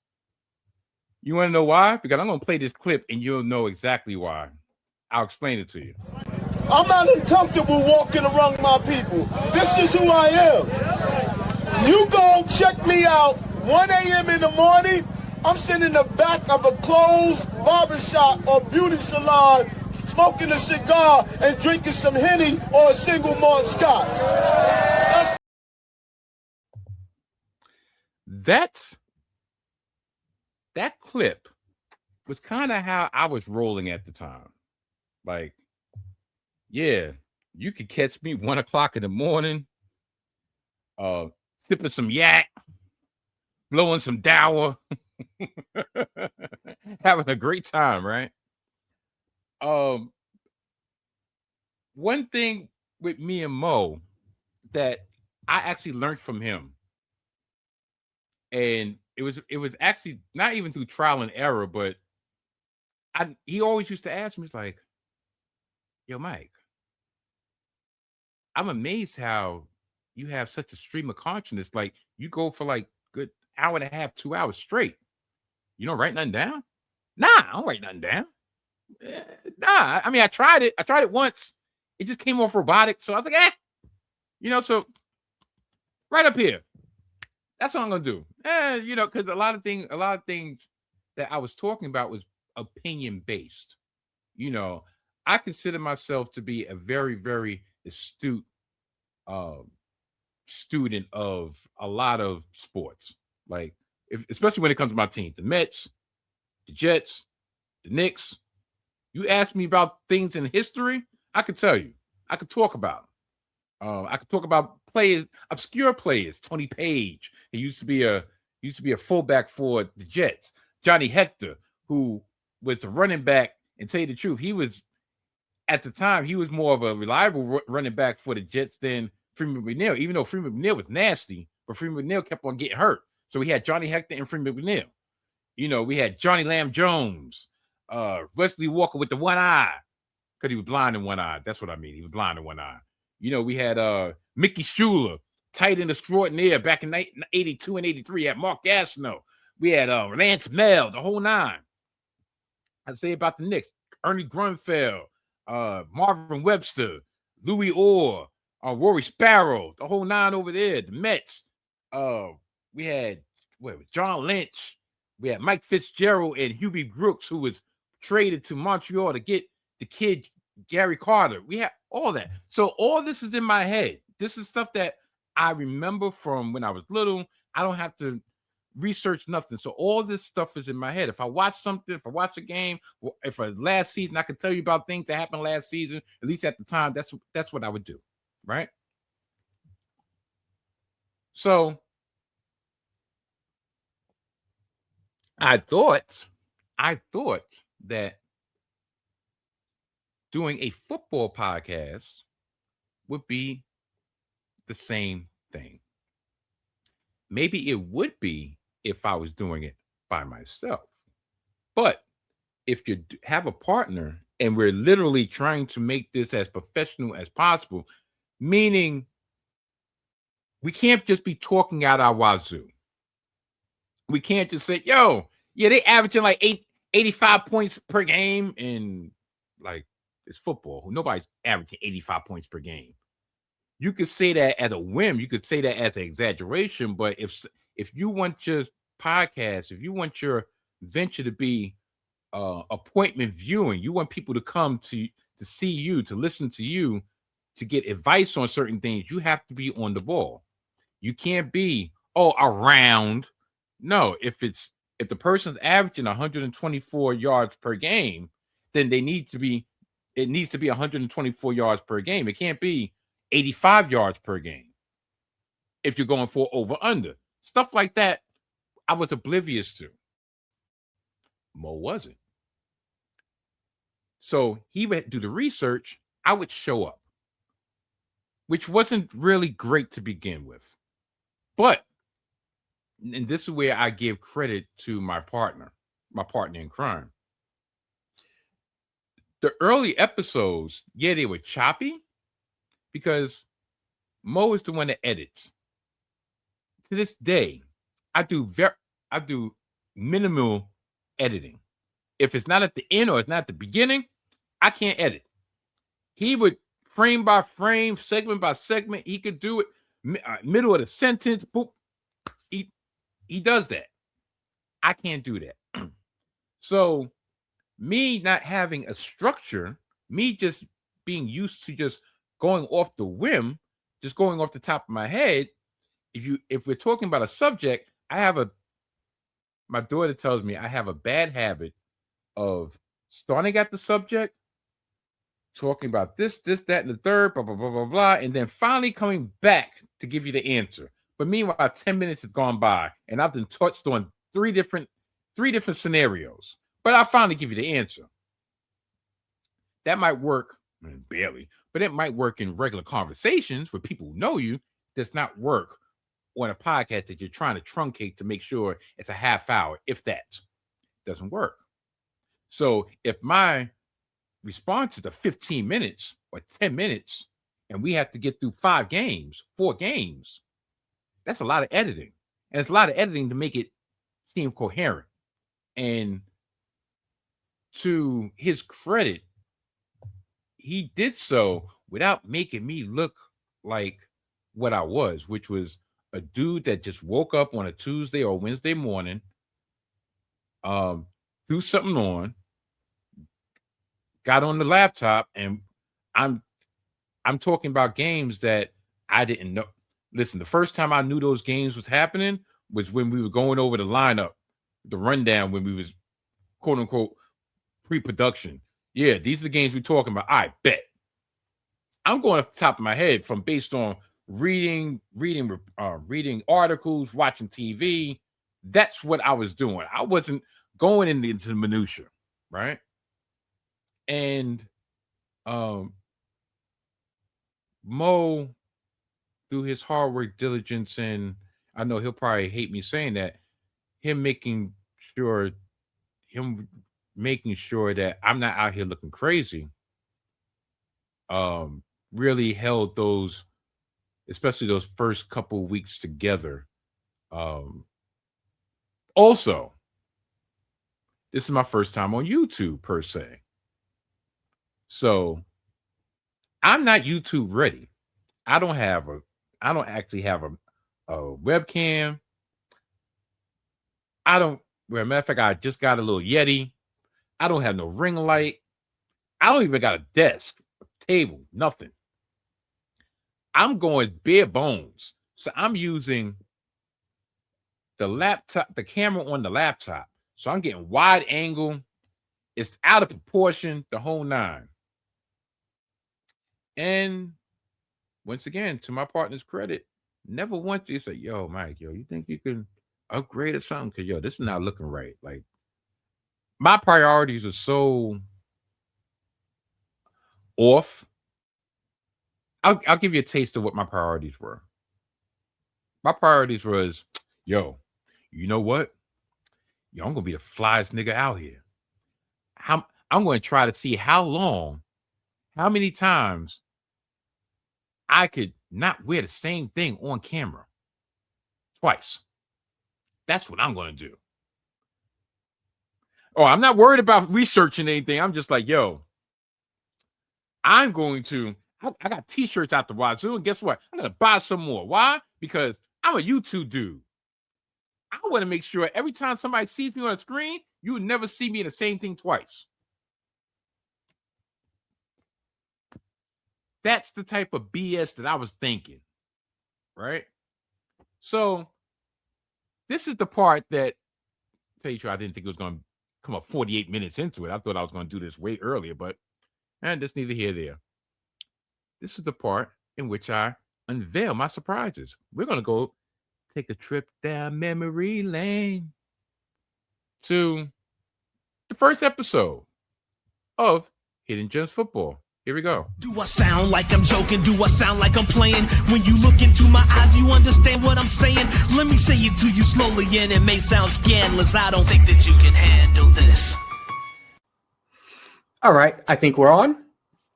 You want to know why? Because I'm going to play this clip and you'll know exactly why. I'll explain it to you. I'm not uncomfortable walking around my people. This is who I am. You go check me out 1 a.m. in the morning. I'm sitting in the back of a closed barbershop or beauty salon, smoking a cigar and drinking some Henny or a single malt scotch. that clip was kind of how I was rolling at the time. Like, yeah, you could catch me 1 o'clock in the morning, sipping some yak, blowing some dower, having a great time, right? One thing with me and Mo that I actually learned from him, and it was actually not even through trial and error, but he always used to ask me, he's like, "Yo, Mike, I'm amazed how you have such a stream of consciousness. Like you go for like good hour and a half, 2 hours straight. You don't write nothing down? Nah, I don't write nothing down. Nah, I mean, I tried it. I tried it once. It just came off robotic. So I was like, so right up here. That's what I'm gonna do. Because a lot of things that I was talking about was opinion based. I consider myself to be a very, very astute student of a lot of sports. Like, especially when it comes to my team, the Mets, the Jets, the Knicks. You ask me about things in history, I could tell you. I could talk about them. I could talk about players, obscure players. Tony Page, he used to be a fullback for the Jets. Johnny Hector, who was the running back, and tell you the truth, he was at the time he was more of a reliable running back for the Jets than Freeman McNeil. Even though Freeman McNeil was nasty, but Freeman McNeil kept on getting hurt. So we had Johnny Hector and Freeman McNeil. We had Johnny Lamb Jones, Wesley Walker with the one eye, because he was blind in one eye. That's what I mean. He was blind in one eye. We had Mickey Schuler, tight end extraordinaire back in 82 and 83. Had Mark Gastineau. We had Lance Mel, the whole nine. I'd say about the Knicks, Ernie Grunfeld, Marvin Webster, Louis Orr, Rory Sparrow, the whole nine over there. The Mets. We had John Lynch. We had Mike Fitzgerald and Hubie Brooks, who was traded to Montreal to get the kid Gary Carter. We had all that. So all this is in my head. This is stuff that I remember from when I was little. I don't have to research nothing. So all this stuff is in my head. If I watch something, if I watch a game, if last season, I can tell you about things that happened last season. At least at the time, that's what I would do, right? So I thought that doing a football podcast would be the same thing. Maybe it would be if I was doing it by myself. But if you have a partner and we're literally trying to make this as professional as possible, meaning we can't just be talking out our wazoo. We can't just say, yo, yeah, they averaging like 85 points per game, and like it's football. Nobody's averaging 85 points per game. You could say that as a whim. You could say that as an exaggeration. But if you want your podcast, if you want your venture to be appointment viewing, you want people to come to see you, to listen to you, to get advice on certain things, you have to be on the ball. You can't be around. No, if the person's averaging 124 yards per game, then it needs to be 124 yards per game. It can't be 85 yards per game if you're going for over under. Stuff like that, I was oblivious to. Mo wasn't. So he would do the research. I would show up, which wasn't really great to begin with. But, and this is where I give credit to my partner in crime. The early episodes, yeah, they were choppy because Mo is the one that edits. To this day, I do minimal editing. If it's not at the end or it's not at the beginning, I can't edit. He would frame by frame, segment by segment. He could do it middle of the sentence. Boop. He does that. I can't do that. So me not having a structure, me just being used to just going off the whim, just going off the top of my head. If we're talking about a subject, my daughter tells me I have a bad habit of starting at the subject, talking about this, that, and the third, blah, blah, blah, blah, blah, and then finally coming back to give you the answer. But meanwhile, 10 minutes has gone by, and I've been touched on three different scenarios. But I finally give you the answer. That might work, barely, but it might work in regular conversations with people who know you. Does not work on a podcast that you're trying to truncate to make sure it's a half hour, if that doesn't work. So if my response is 15 minutes or 10 minutes, and we have to get through 4 games, that's a lot of editing. And it's a lot of editing to make it seem coherent. And to his credit, he did so without making me look like what I was, which was a dude that just woke up on a Tuesday or Wednesday morning, threw something on, got on the laptop, and I'm talking about games that I didn't know. Listen, the first time I knew those games was happening was when we were going over the lineup, the rundown, when we was quote unquote pre-production. Yeah, these are the games we're talking about. I bet. I'm going off the top of my head from based on reading articles, watching TV. That's what I was doing. I wasn't going into the minutia, right? And Mo, through his hard work, diligence, and I know he'll probably hate me saying that, him making sure that I'm not out here looking crazy, really held those, especially those first couple weeks together. Also, this is my first time on YouTube per se. So I'm not YouTube ready. I don't actually have a webcam. Well, matter of fact, I just got a little Yeti. I don't have no ring light. I don't even got a desk, a table, nothing. I'm going bare bones. So I'm using the laptop, the camera on the laptop. So I'm getting wide angle. It's out of proportion, the whole nine. And once again, to my partner's credit, never once did he say, yo, Mike, you think you can upgrade or something? Because, this is not looking right. Like, my priorities are so off. I'll give you a taste of what my priorities were. My priorities was, you know what? I'm going to be the flyest nigga out here. I'm going to try to see how many times I could not wear the same thing on camera twice. That's what I'm going to do. Oh, I'm not worried about researching anything. I'm just like, I'm going to, I got t-shirts out the wazoo, and guess what? I'm going to buy some more. Why? Because I'm a YouTube dude. I want to make sure every time somebody sees me on a screen, you would never see me in the same thing twice. That's the type of BS that I was thinking, right? So this is the part that, tell you true, I didn't think it was going to come up 48 minutes into it. I thought I was going to do this way earlier, but that's neither here nor there. This is the part in which I unveil my surprises. We're going to go take a trip down memory lane to the first episode of Hidden Gems Football. Here we go. Do I sound like I'm joking? Do I sound like I'm playing? When you look into my eyes, you understand what I'm saying? Let me say it to you slowly, and it may sound scandalous. I don't think that you can handle this. All right, I think we're on.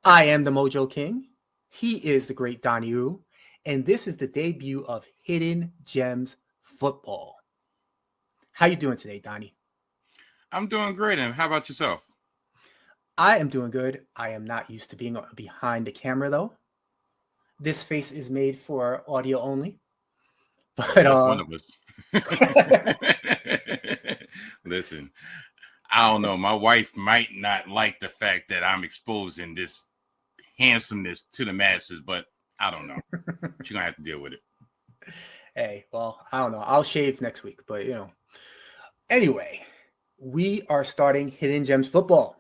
I am the Mojo King. He is the great Donnie Wu. And this is the debut of Hidden Gems Football. How you doing today, Donnie? I'm doing great. And how about yourself? I am doing good. I am not used to being behind the camera, though. This face is made for audio only. But one of us. Listen, I don't know. My wife might not like the fact that I'm exposing this handsomeness to the masses, but I don't know. She's gonna have to deal with it. Hey, well, I don't know. I'll shave next week, but Anyway, we are starting Hidden Gems Football.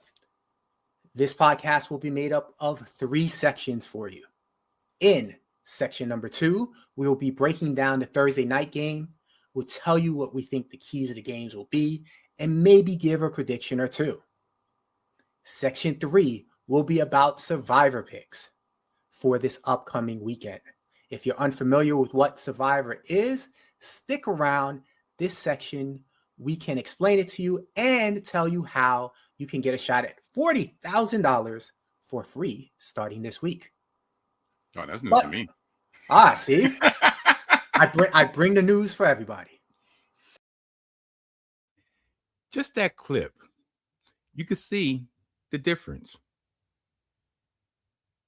This podcast will be made up of 3 sections for you. In section number 2, we will be breaking down the Thursday night game. We'll tell you what we think the keys of the games will be and maybe give a prediction or 2. Section 3 will be about survivor picks for this upcoming weekend. If you're unfamiliar with what survivor is, stick around. This section, we can explain it to you and tell you how you can get a shot at $40,000 for free starting this week. Oh, that's news to me. See? I bring the news for everybody. Just that clip, you can see the difference.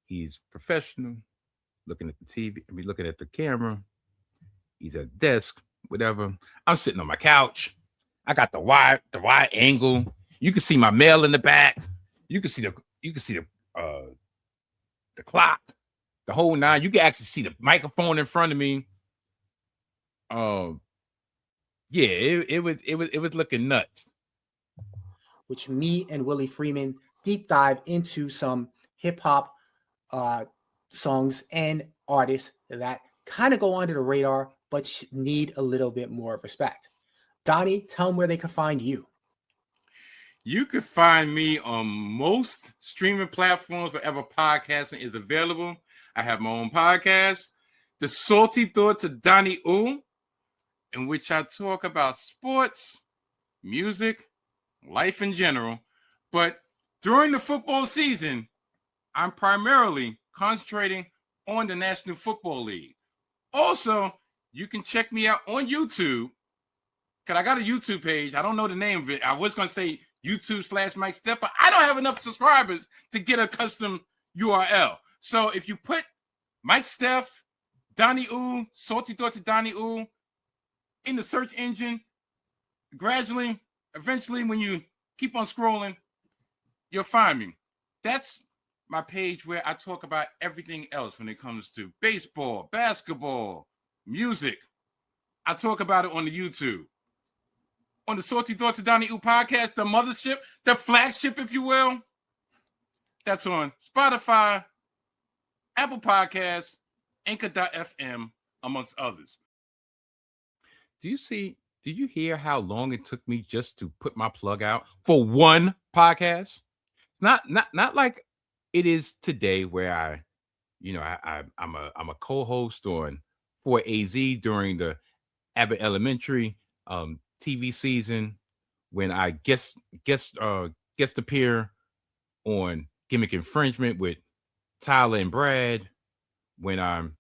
He's professional, looking at the TV, looking at the camera. He's at the desk, whatever. I'm sitting on my couch. I got the wide angle. You can see my mail in the back. You can see the clock, the whole 9. You can actually see the microphone in front of me. Yeah, it was looking nuts. Which me and Willie Freeman deep dive into some hip hop songs and artists that kind of go under the radar, but need a little bit more of respect. Donnie, tell them where they can find you. You can find me on most streaming platforms wherever podcasting is available. I have my own podcast, The Salty Thoughts of Donnie Oo, in which I talk about sports, music, life in general. But during the football season, I'm primarily concentrating on the National Football League. Also, you can check me out on YouTube, because I got a YouTube page. I don't know the name of it. I was going to say YouTube/Mike Steph, but I don't have enough subscribers to get a custom URL. So if you put Mike Steph, Donnie Oo, Salty Thoughts of Donnie Oo in the search engine, gradually, eventually, when you keep on scrolling, you'll find me. That's my page where I talk about everything else when it comes to baseball, basketball, music. I talk about it on the YouTube. On the Salty Thoughts of Donnie Oo podcast, the mothership, the flagship, if you will. That's on Spotify, Apple Podcasts, Anchor.fm, amongst others. Did you hear how long it took me just to put my plug out for one podcast? Not like it is today, where I'm a co-host on 4AZ during the Abbott Elementary TV season, when I guest appear on Gimmick Infringement with Tyler and Brad, when I'm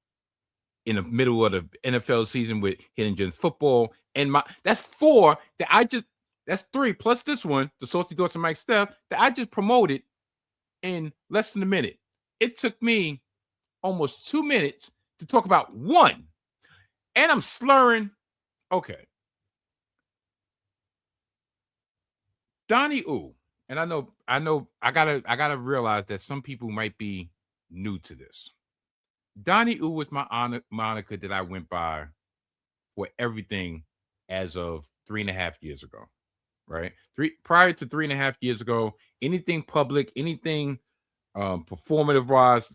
in the middle of the NFL season with Hidden Gems Football, and that's 4 that's 3 plus this one, the Salty Thoughts of Mike Steph, that I just promoted in less than a minute. It took me almost 2 minutes to talk about one, and I'm slurring. Okay. Donnie Oo, and I know I gotta realize that some people might be new to this. Donnie Oo was my moniker that I went by for everything as of 3.5 years ago, right? Prior to 3.5 years ago, anything public, anything performative wise,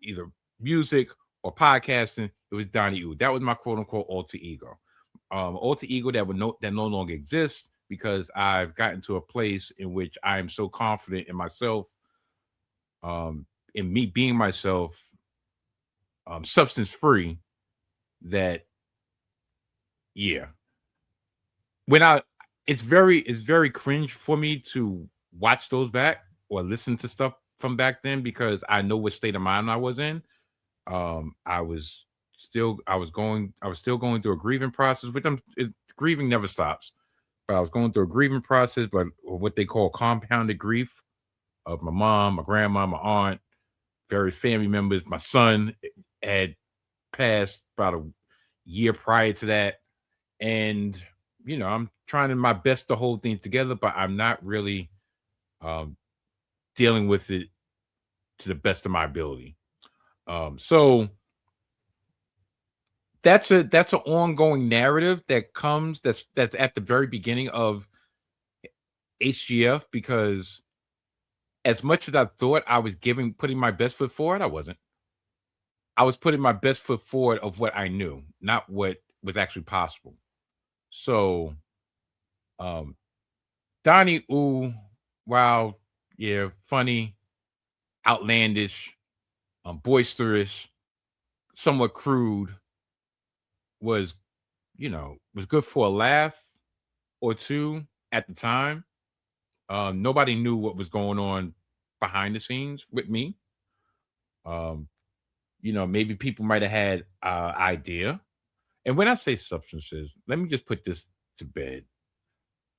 either music or podcasting, it was Donnie Oo. That was my quote unquote alter ego. Alter ego that no longer exists, because I've gotten to a place in which I am so confident in myself, in me being myself, substance free, that it's very cringe for me to watch those back or listen to stuff from back then, because I know what state of mind I was in. I was still going through a grieving process, which grieving never stops. But I was going through a grieving process, but what they call compounded grief, of my mom, my grandma, my aunt, various family members. My son had passed about a year prior to that. And, I'm trying my best to hold things together, but I'm not really dealing with it to the best of my ability. So that's an ongoing narrative that comes that's at the very beginning of HGF, because as much as I thought I was putting my best foot forward, I wasn't. I was putting my best foot forward of what I knew, not what was actually possible. So, Donnie Ooh, wow, yeah, funny, outlandish, boisterous, somewhat crude, was was good for a laugh or two at the time. Nobody knew what was going on behind the scenes with me. Um, maybe people might have had idea. And when I say substances, let me just put this to bed.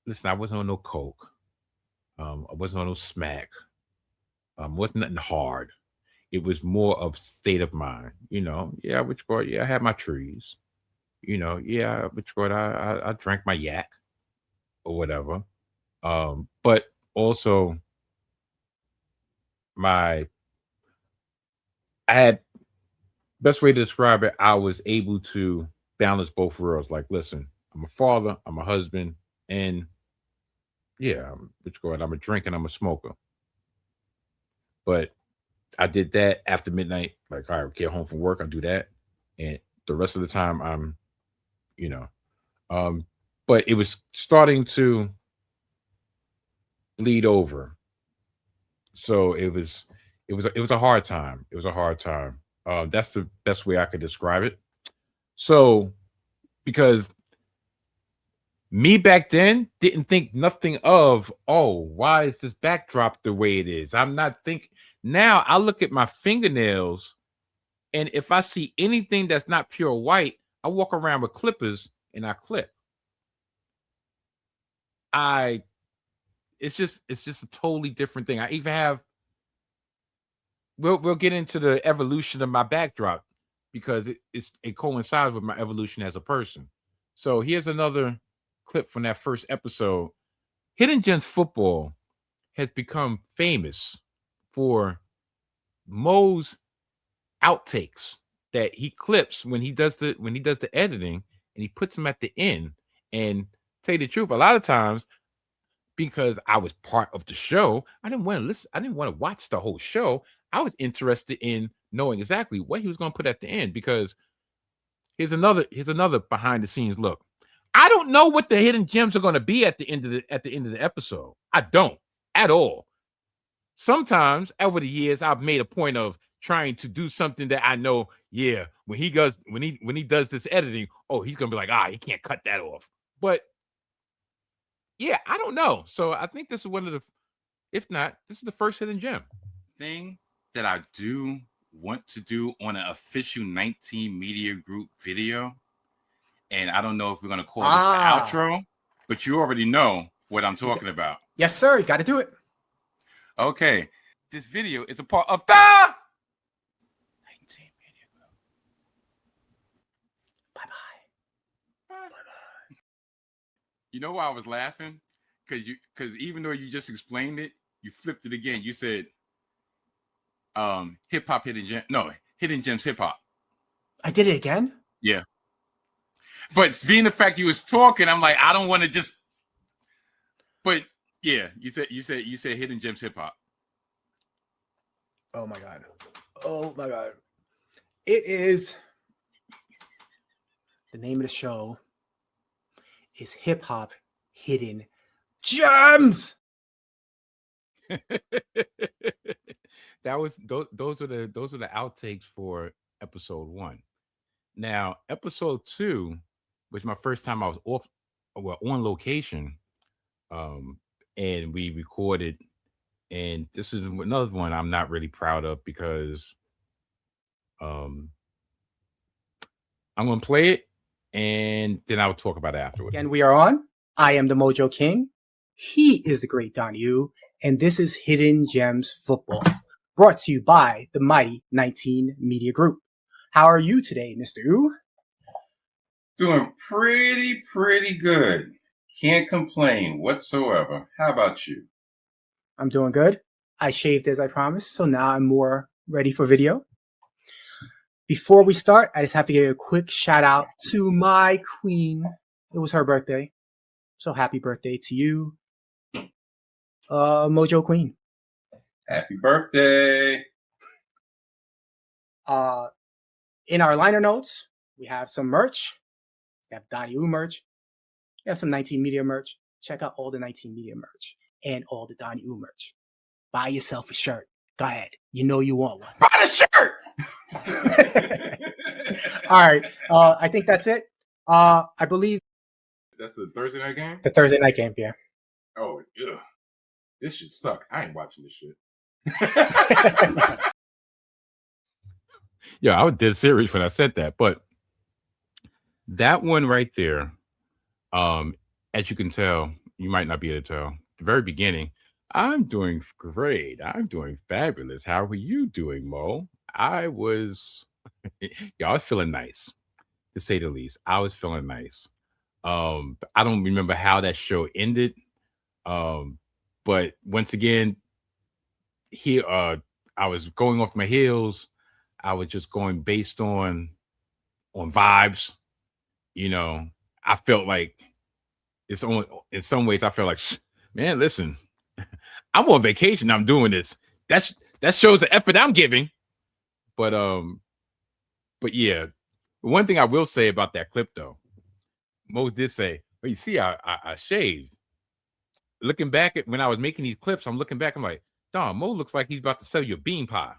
Listen, I wasn't on no coke. I wasn't on no smack. Wasn't nothing hard. It was more of state of mind. Yeah, which part? Yeah, I had my trees. Yeah, which part? I drank my yak or whatever. But also I had, best way to describe it, I was able to balance both worlds. Like, listen, I'm a father, I'm a husband, and yeah, I'm a drinker, I'm a smoker. But I did that after midnight. Like, all right, get home from work, I do that, and the rest of the time I'm, you know, but it was starting to bleed over. So it was a hard time. It was a hard time. That's the best way I could describe it. So, because me back then didn't think nothing of, oh, why is this backdrop the way it is? I'm not thinking. Now I look at my fingernails, and if I see anything that's not pure white, I walk around with clippers and I clip. It's just a totally different thing. I even have, we'll get into the evolution of my backdrop, because it coincides with my evolution as a person. So here's another clip from that first episode. Hidden Gems Football has become famous for Mo's outtakes that he clips when he does the editing, and he puts them at the end. And tell you the truth, a lot of times, because I was part of the show, I didn't want to listen. I didn't want to watch the whole show. I was interested in knowing exactly what he was going to put at the end, because here's another behind the scenes look. I don't know what the hidden gems are going to be at the end of the episode. I don't at all. Sometimes over the years, I've made a point of trying to do something that I know, yeah, when he does this editing, oh, he's gonna be like, he can't cut that off. But yeah, I don't know. So I think this is one of the, if not, this is the first hidden gem thing that I do want to do on an official 19 Media Group video. And I don't know if we're going to call this the outro, but you already know what I'm talking about. Yes, sir. You got to do it. Okay. This video is a part of the 19 Media Group. Bye-bye. Bye-bye. You know why I was laughing? Because even though you just explained it, you flipped it again. You said hip hop hidden gems hip hop. I did it again? Yeah. But being the fact you was talking, I'm like, I don't want to just. But yeah, you said hidden gems hip hop. Oh my god. It is, the name of the show is Hip Hop Hidden Gems. Those are the outtakes for episode 1. Now, episode 2, which my first time I was on location, and we recorded, and this is another one I'm not really proud of, because I'm gonna play it and then I'll talk about it afterwards. And we are on. I am the Mojo King. He is the great Don Yu, and this is Hidden Gems Football, brought to you by the mighty 19 Media Group. How are you today, Mr. Yu? Doing pretty good. Can't complain whatsoever. How about you? I'm doing good. I shaved as I promised, so now I'm more ready for video. Before we start, I just have to give a quick shout out to my queen. It was her birthday. So happy birthday to you, Mojo Queen. Happy birthday. In our liner notes, we have some merch. We have Donnie U merch. We have some 19 Media merch. Check out all the 19 Media merch and all the Donnie U merch. Buy yourself a shirt. Go ahead. You know you want one. Buy the shirt. All right. I think that's it. I believe That's the Thursday night game? the Thursday night game, yeah. Oh, yeah. This shit suck. I ain't watching this shit. Yeah, I was dead serious when I said that, but that one right there, as you can tell, you might not be able to tell, the very beginning, I'm doing great. I'm doing fabulous. How are you doing, Mo? I was feeling nice, to say the least. I was feeling nice. I don't remember how that show ended. But once again, here I was going off my heels. I was just going based on vibes. You know, I felt like it's only in some ways I felt like, man, listen, I'm on vacation. I'm doing this. That shows the effort I'm giving. But yeah, one thing I will say about that clip though, Mo did say, well, you see, I shaved. Looking back at when I was making these clips, I'm looking back, I'm like, Don, Mo looks like he's about to sell you a bean pie.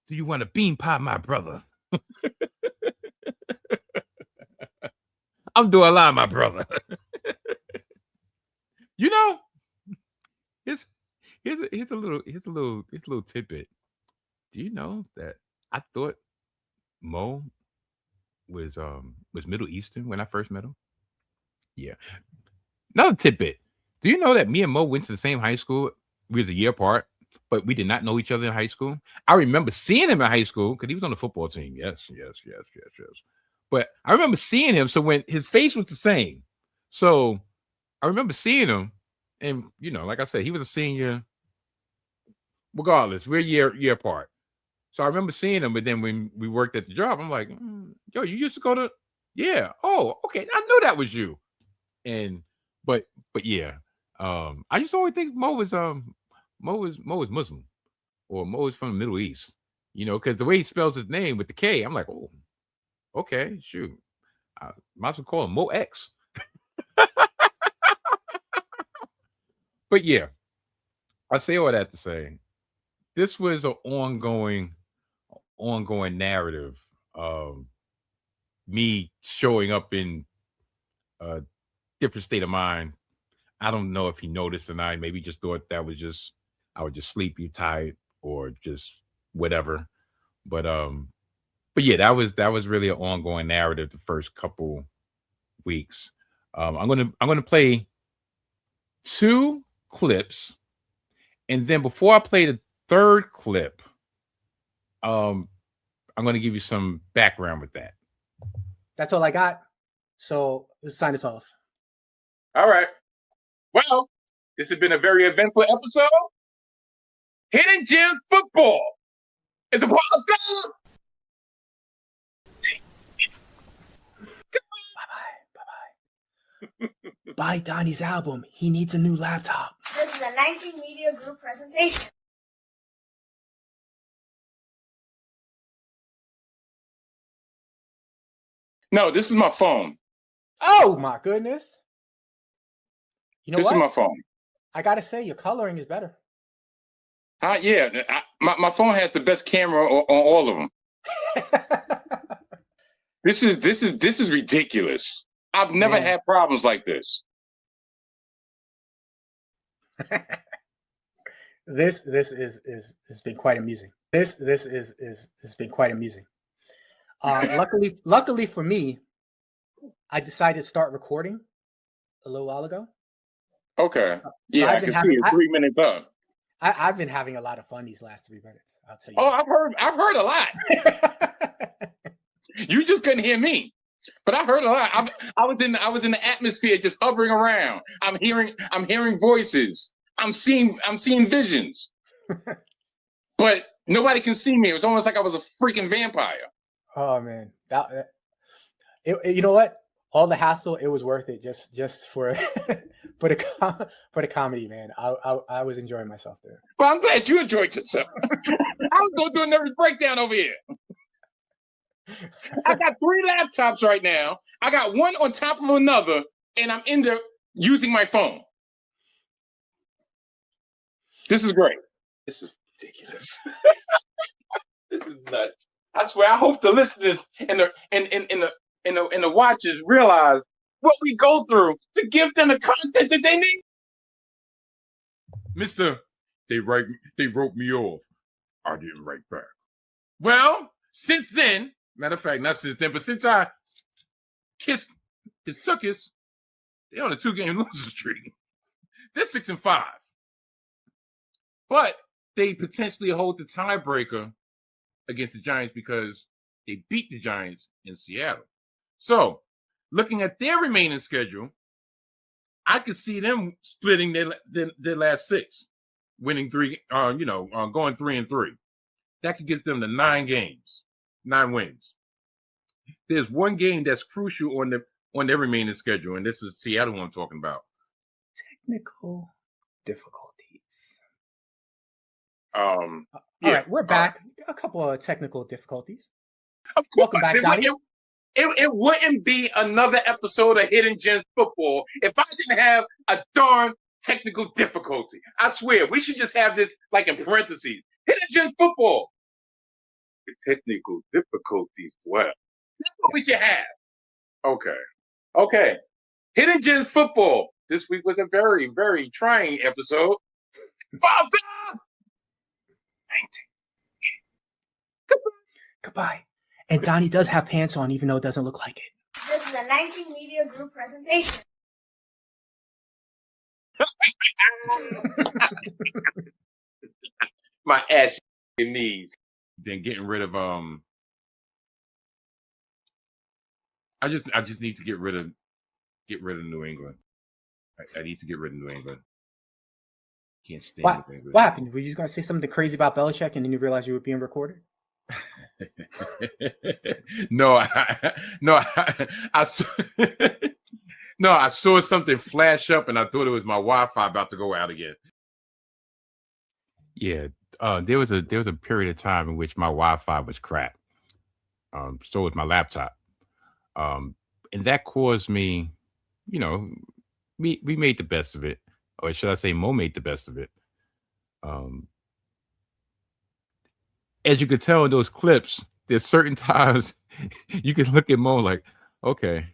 Do you want a bean pie, my brother? I'm doing a lot, my brother. You know, here's a little tidbit. Do you know that I thought Mo was Middle Eastern when I first met him? Yeah. Another tidbit. Do you know that me and Mo went to the same high school? We was a year apart, but we did not know each other in high school. I remember seeing him in high school because he was on the football team. Yes. But I remember seeing him. So when his face was the same, so I remember seeing him, and like I said, he was a senior. Regardless, we're a year apart. So I remember seeing him, but then when we worked at the job, I'm like, yo, you used to go to, yeah. Oh, okay, I knew that was you. And but yeah, I used to always think Mo is Muslim, or Mo is from the Middle East. Because the way he spells his name with the K, I'm like, oh, okay, shoot, I might as well call him Mo X. But yeah, I say all that to say, this was an ongoing narrative of me showing up in a different state of mind. I don't know if he noticed or not. Maybe just thought that was just I was just sleepy, tired, or just whatever. But yeah, that was really an ongoing narrative the first couple weeks. I'm gonna play 2 clips, and then before I play the third clip, I'm going to give you some background with that. That's all I got. So let's sign this off. All right. Well, this has been a very eventful episode. Hidden Gem Football is a part of the Bye-bye. Buy Donnie's album. He needs a new laptop. This is a 19 Media Group presentation. No, this is my phone. Oh my goodness. You know This what? is my phone. I gotta say, your coloring is better. Yeah, my phone has the best camera on all of them. This is ridiculous. I've never had problems like this. This has been quite amusing. This has been quite amusing. Luckily for me, I decided to start recording a little while ago. Okay. Yeah, I can see it 3 minutes up. I've been having a lot of fun these last 3 minutes. I'll tell you. Oh, I've heard a lot. You just couldn't hear me, but I heard a lot. I was in the atmosphere, just hovering around. I'm hearing voices. I'm seeing visions. But Nobody can see me. It was almost like I was a freaking vampire. Oh man, you know what? All the hassle, it was worth it just for for the comedy, man. I was enjoying myself there. Well, I'm glad you enjoyed yourself. I was going to do a nervous breakdown over here. I got 3 laptops right now. I got one on top of another, and I'm in there using my phone. This is great. This is ridiculous. This is nuts. I swear, I hope the listeners and the watchers realize what we go through to give them the content that they need. Mister, they wrote me off. I didn't write back. Well, since then, matter of fact, not since then, but since I kissed his tuchus, they're on a 2-game losing streak. They're 6-5. But they potentially hold the tiebreaker against the Giants because they beat the Giants in Seattle. So, looking at their remaining schedule, I could see them splitting their last 6, winning 3, going 3-3. That could get them to 9 games, 9 wins. There's one game that's crucial on their remaining schedule, and this is Seattle I'm talking about. Technical difficulties. All right, we're back. A couple of technical difficulties. Of course. Welcome back, Donnie. It wouldn't be another episode of Hidden Gems Football if I didn't have a darn technical difficulty. I swear, we should just have this like in parentheses. Hidden Gems Football. The technical difficulties. Well, that's what we should have. Okay. Hidden Gems Football. This week was a very, very trying episode. Goodbye. And Donnie does have pants on, even though it doesn't look like it. This is a 19 Media Group presentation. My ass knees. Then getting rid of I just need to get rid of New England. I need to get rid of New England. Can't stand New England. What happened? Were you going to say something crazy about Belichick and then you realized you were being recorded? I saw something flash up and I thought it was my Wi-Fi about to go out again. Yeah, there was a period of time in which my Wi-Fi was crap. So was my laptop. And that caused me, we made the best of it. Or should I say Mo made the best of it. As you could tell in those clips, there's certain times you can look at Mo like, okay,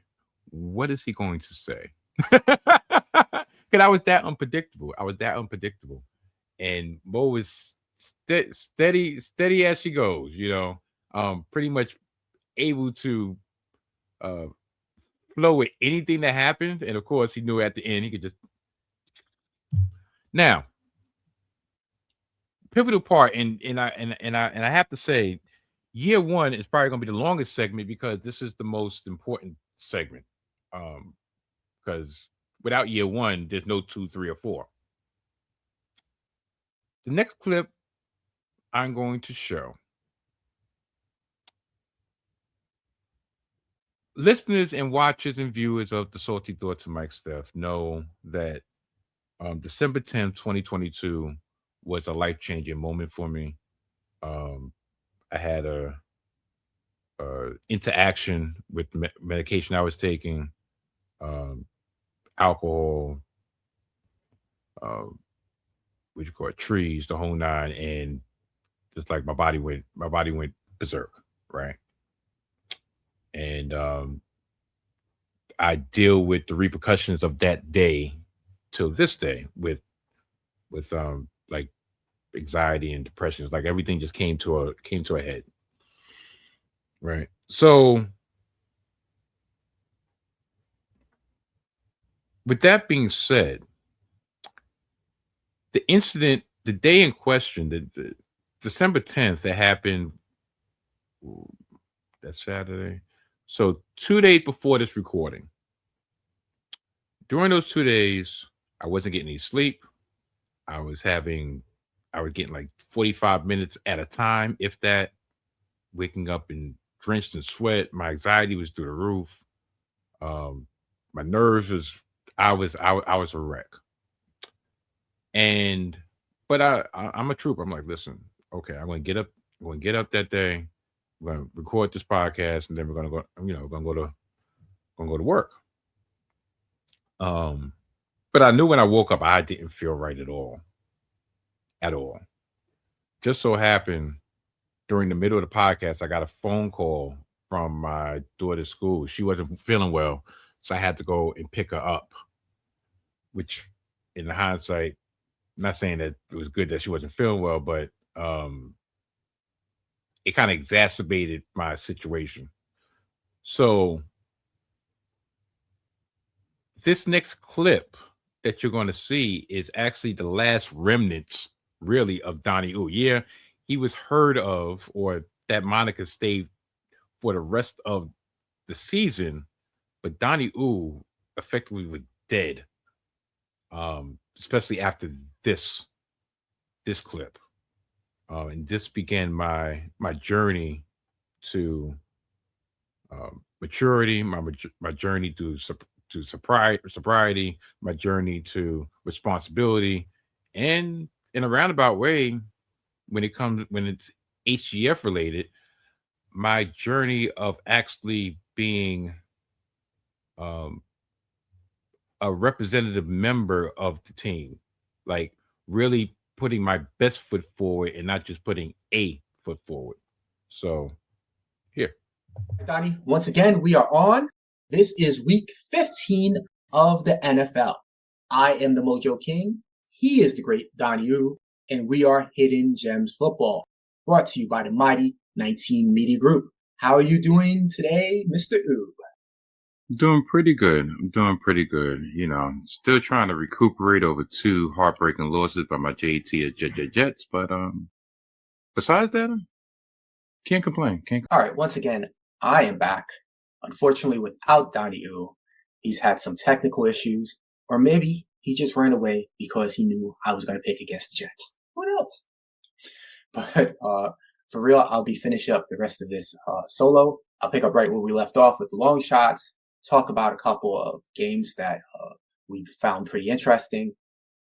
what is he going to say? Because I was that unpredictable. And Mo was steady as she goes, pretty much able to flow with anything that happened. And of course, he knew at the end he could just. Now, pivotal part, and I have to say, year 1 is probably going to be the longest segment because this is the most important segment. Because without year 1, there's no 2, 3, or 4. The next clip I'm going to show. Listeners and watchers and viewers of the Salty Thoughts of Mike Steph know that December 10th, 2022 was a life-changing moment for me. I had a interaction with medication I was taking, alcohol, trees, the whole 9, and just like my body went berserk, right? And I deal with the repercussions of that day till this day with like anxiety and depression. It's like everything just came to a head, right? So with that being said, the incident, the day in question, the December 10th that happened that Saturday. So 2 days before this recording. During those 2 days, I wasn't getting any sleep. I was getting like 45 minutes at a time, if that. Waking up and drenched in sweat. My anxiety was through the roof. My nerves was I was a wreck. And but I'm a trooper. I'm like, listen, okay, I'm gonna get up that day, we're gonna record this podcast, and then we're gonna go, we're gonna go to work. Um, but I knew when I woke up I didn't feel right at all. At all. Just so happened during the middle of the podcast, I got a phone call from my daughter's school. She wasn't feeling well, so I had to go and pick her up, which in hindsight, I'm not saying that it was good that she wasn't feeling well, but it kind of exacerbated my situation. So this next clip that you're going to see is actually the last remnants, really, of Donnie Wu. Yeah, he was heard of, or that moniker stayed for the rest of the season, but Donnie Wu effectively was dead, especially after this clip. And this began my journey to maturity, my journey to sobriety, my journey to responsibility, and in a roundabout way, when it's HGF related, my journey of actually being um, a representative member of the team, like really putting my best foot forward and not just putting a foot forward. So here. Donnie, once again, we are on. This is week 15 of the NFL. I am the Mojo King. He is the great Donnie Yu, and we are Hidden Gems Football, brought to you by the mighty 19 Media Group. How are you doing today, Mr. Yu? I'm doing pretty good. Still trying to recuperate over 2 heartbreaking losses by my JT at Jets, but besides that, can't complain. All right, once again, I am back. Unfortunately, without Donnie Yu, he's had some technical issues, or maybe he just ran away because he knew I was going to pick against the Jets. Who knows? But for real, I'll be finishing up the rest of this solo. I'll pick up right where we left off with the long shots, talk about a couple of games that we found pretty interesting,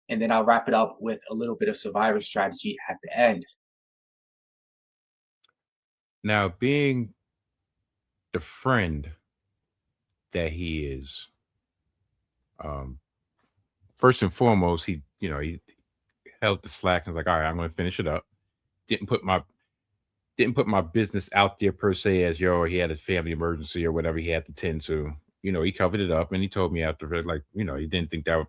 and then I'll wrap it up with a little bit of survivor strategy at the end. Now, being the friend that he is, first and foremost, he held the slack and was like, all right, I'm going to finish it up. Didn't put my business out there per se as he had a family emergency or whatever he had to tend to. He covered it up and he told me after, like, he didn't think that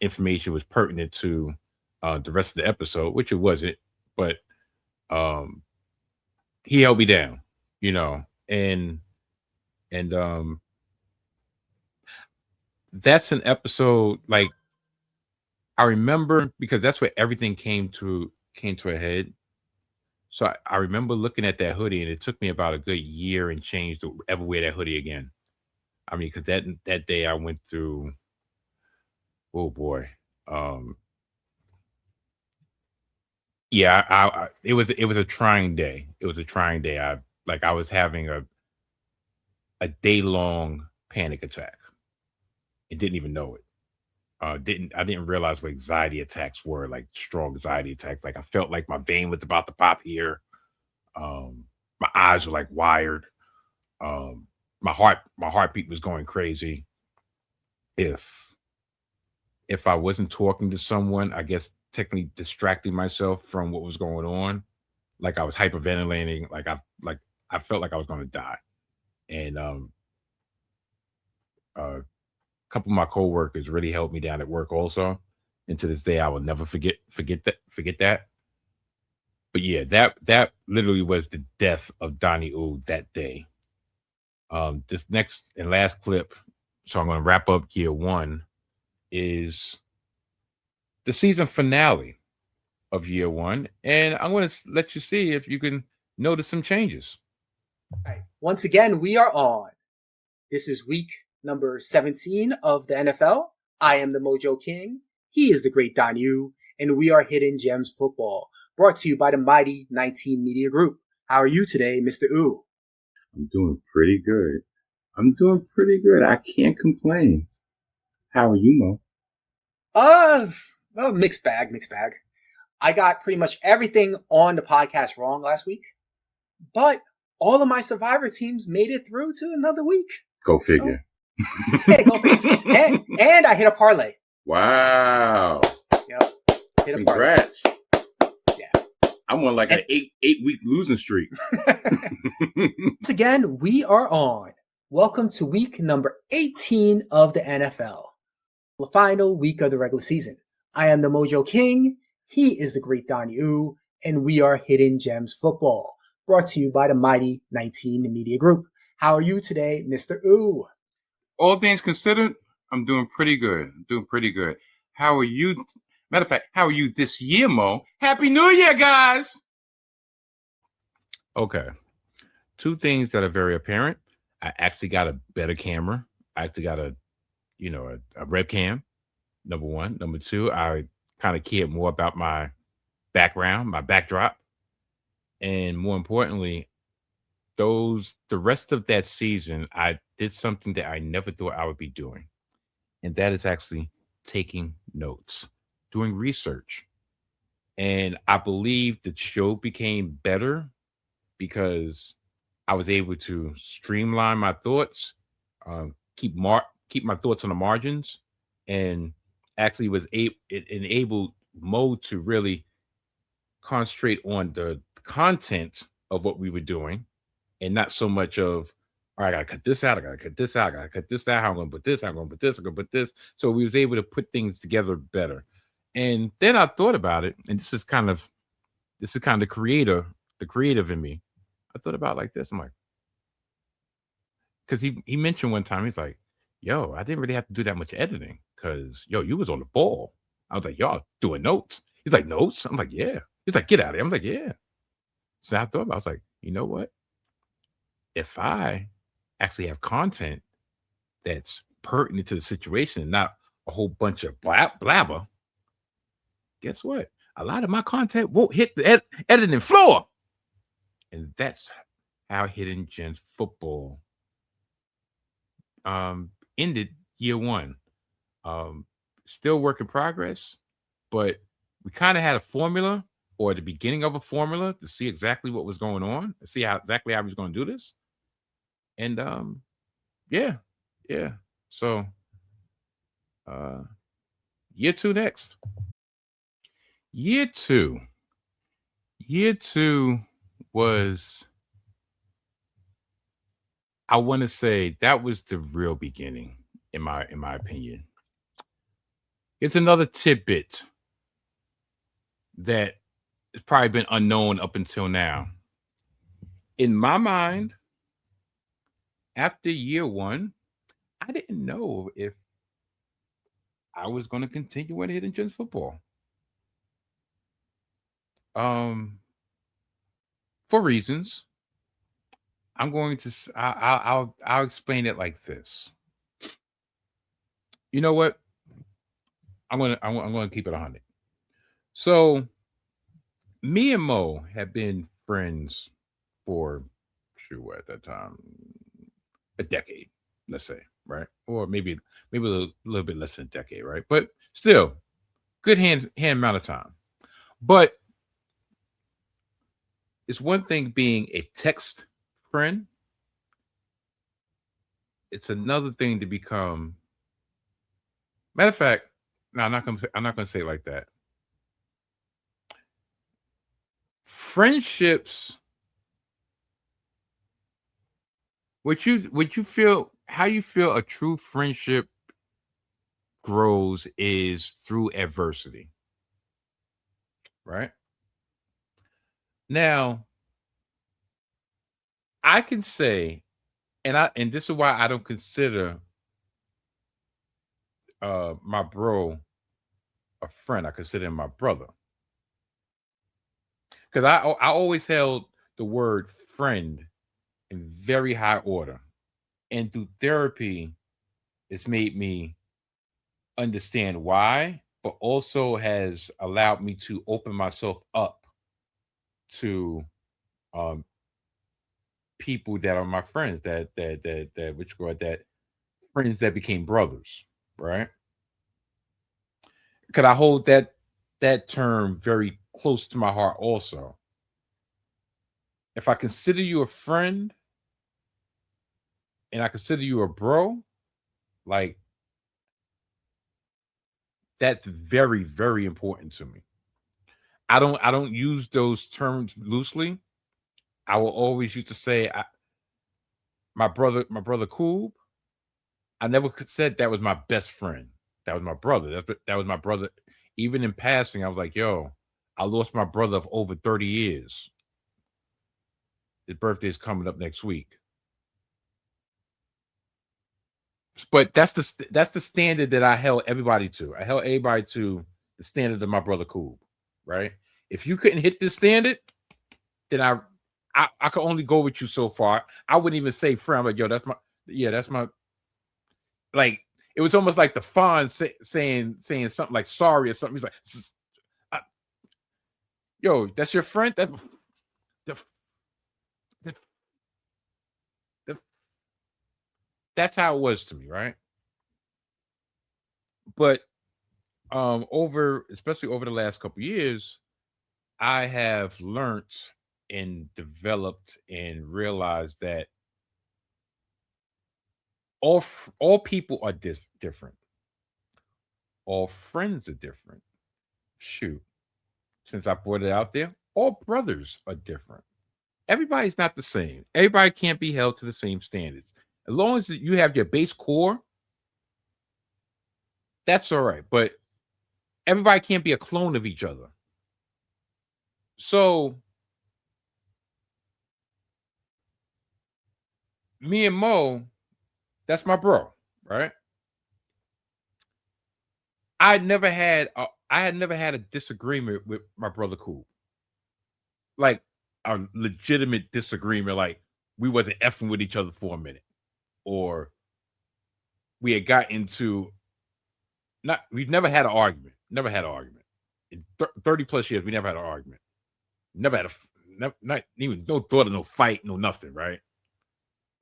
information was pertinent to the rest of the episode, which it wasn't, but he held me down, and that's an episode, like, I remember, because that's where everything came to a head. So I remember looking at that hoodie, and it took me about a good year and change to ever wear that hoodie again. I mean, because that day I went through, oh boy, yeah, it was a trying day. It was a trying day. I was having a day long panic attack. I didn't even know it. I didn't realize what anxiety attacks were, like strong anxiety attacks. Like I felt like my vein was about to pop here. My eyes were like wired. My heartbeat was going crazy. If I wasn't talking to someone, I guess technically distracting myself from what was going on, like I was hyperventilating, like I felt like I was going to die. And a couple of my coworkers really helped me down at work also, and to this day I will never forget that. But yeah, that literally was the death of Donnie Wu that day. This next and last clip, so I'm going to wrap up year 1, is the season finale of year 1, and I'm going to let you see if you can notice some changes. All right. Once again, we are on. This is week number 17 of the NFL. I am the Mojo King. He is the great Don Yu, and we are Hidden Gems Football, brought to you by the Mighty 19 Media Group. How are you today, Mr. Ooh? I'm doing pretty good. I can't complain. How are you, Mo? Mixed bag. I got pretty much everything on the podcast wrong last week, but all of my Survivor teams made it through to another week. Go figure. Yeah, go figure. And I hit a parlay. Wow. Yep. Hit a Congrats. parlay. Yeah. I'm on like an eight-week losing streak. Once again, we are on. Welcome to week number 18 of the NFL, the final week of the regular season. I am the Mojo King. He is the great Donnie Ooh, and we are Hidden Gems Football, brought to you by the Mighty 19 Media Group. How are you today, Mr. Ooh? All things considered, I'm doing pretty good. How are you? Matter of fact, how are you this year, Mo? Happy New Year, guys! Okay. Two things that are very apparent. I actually got a better camera. I actually got a webcam, number one. Number two, I kind of cared more about my background, my backdrop. And more importantly, the rest of that season, I did something that I never thought I would be doing. And that is actually taking notes, doing research. And I believe the show became better because I was able to streamline my thoughts, keep my thoughts on the margins, and actually it enabled Mo to really concentrate on the content of what we were doing, and not so much of, all right, I gotta cut this out, I gotta cut this out, how I'm gonna put this, I'm gonna put this. So we was able to put things together better. And then I thought about it, and this is kind of the creative in me. I thought about it like this. I'm like, because he mentioned one time, he's like, yo, I didn't really have to do that much editing because, yo, you was on the ball. I was like, y'all doing notes. He's like, notes? I'm like, yeah. He's like, get out of here. I'm like, yeah. So I thought about it. I was like, you know what? If I actually have content that's pertinent to the situation and not a whole bunch of blabber, guess what? A lot of my content won't hit the editing floor. And that's how Hidden Gems Football ended year one. Still work in progress, but we kind of had a formula, or the beginning of a formula, to see exactly what was going on, to see exactly how we was going to do this. And yeah. So year two next. Year two was, I want to say, that was the real beginning, in my opinion. It's another tidbit that has probably been unknown up until now. In my mind, after year one, I didn't know if I was going to continue with Hidden Gems Football. For reasons. I'm going to I'll explain it like this. You know what? I'm gonna keep it 100. So me and Mo have been friends for at that time, a decade, let's say, right? Or maybe a little bit less than a decade, right? But still, good hand amount of time. But it's one thing being a text friend. It's another thing to become. Matter of fact, no, I'm not gonna say it like that. Friendships. Would you feel, how you feel a true friendship grows is through adversity, right? Now, I can say, and this is why I don't consider my bro a friend. I consider him my brother, because I always held the word friend in very high order, and through therapy, it's made me understand why, but also has allowed me to open myself up to people that are my friends, that friends that became brothers, right? Could I hold that term very close to my heart also? If I consider you a friend and I consider you a bro, like that's very, very important to me. I don't use those terms loosely. I will always used to say my brother Coob. I never said that was my best friend. That was my brother. That was my brother. Even in passing, I was like, yo, I lost my brother of over 30 years. His birthday is coming up next week. But that's the standard that I held everybody to. I held everybody to the standard of my brother Coob, right? If you couldn't hit this standard, then I could only go with you so far. I wouldn't even say friend. I'm like, yo, that's my like. It was almost like the Fawn saying something like sorry or something. He's like, yo, that's your friend. That's how it was to me, right? But especially over the last couple years, I have learned and developed and realized that all people are different. All friends are different. Shoot, since I brought it out there, all brothers are different. Everybody's not the same. Everybody can't be held to the same standards. As long as you have your base core, that's all right. But everybody can't be a clone of each other. So me and Mo, that's my bro, right? I had never had a disagreement with my brother Cool. Like a legitimate disagreement, like we wasn't effing with each other for a minute. Or we had got into we've never had an argument. Never had an argument. In 30 plus years, we never had an argument. Never had not even no thought of no fight, no nothing, right?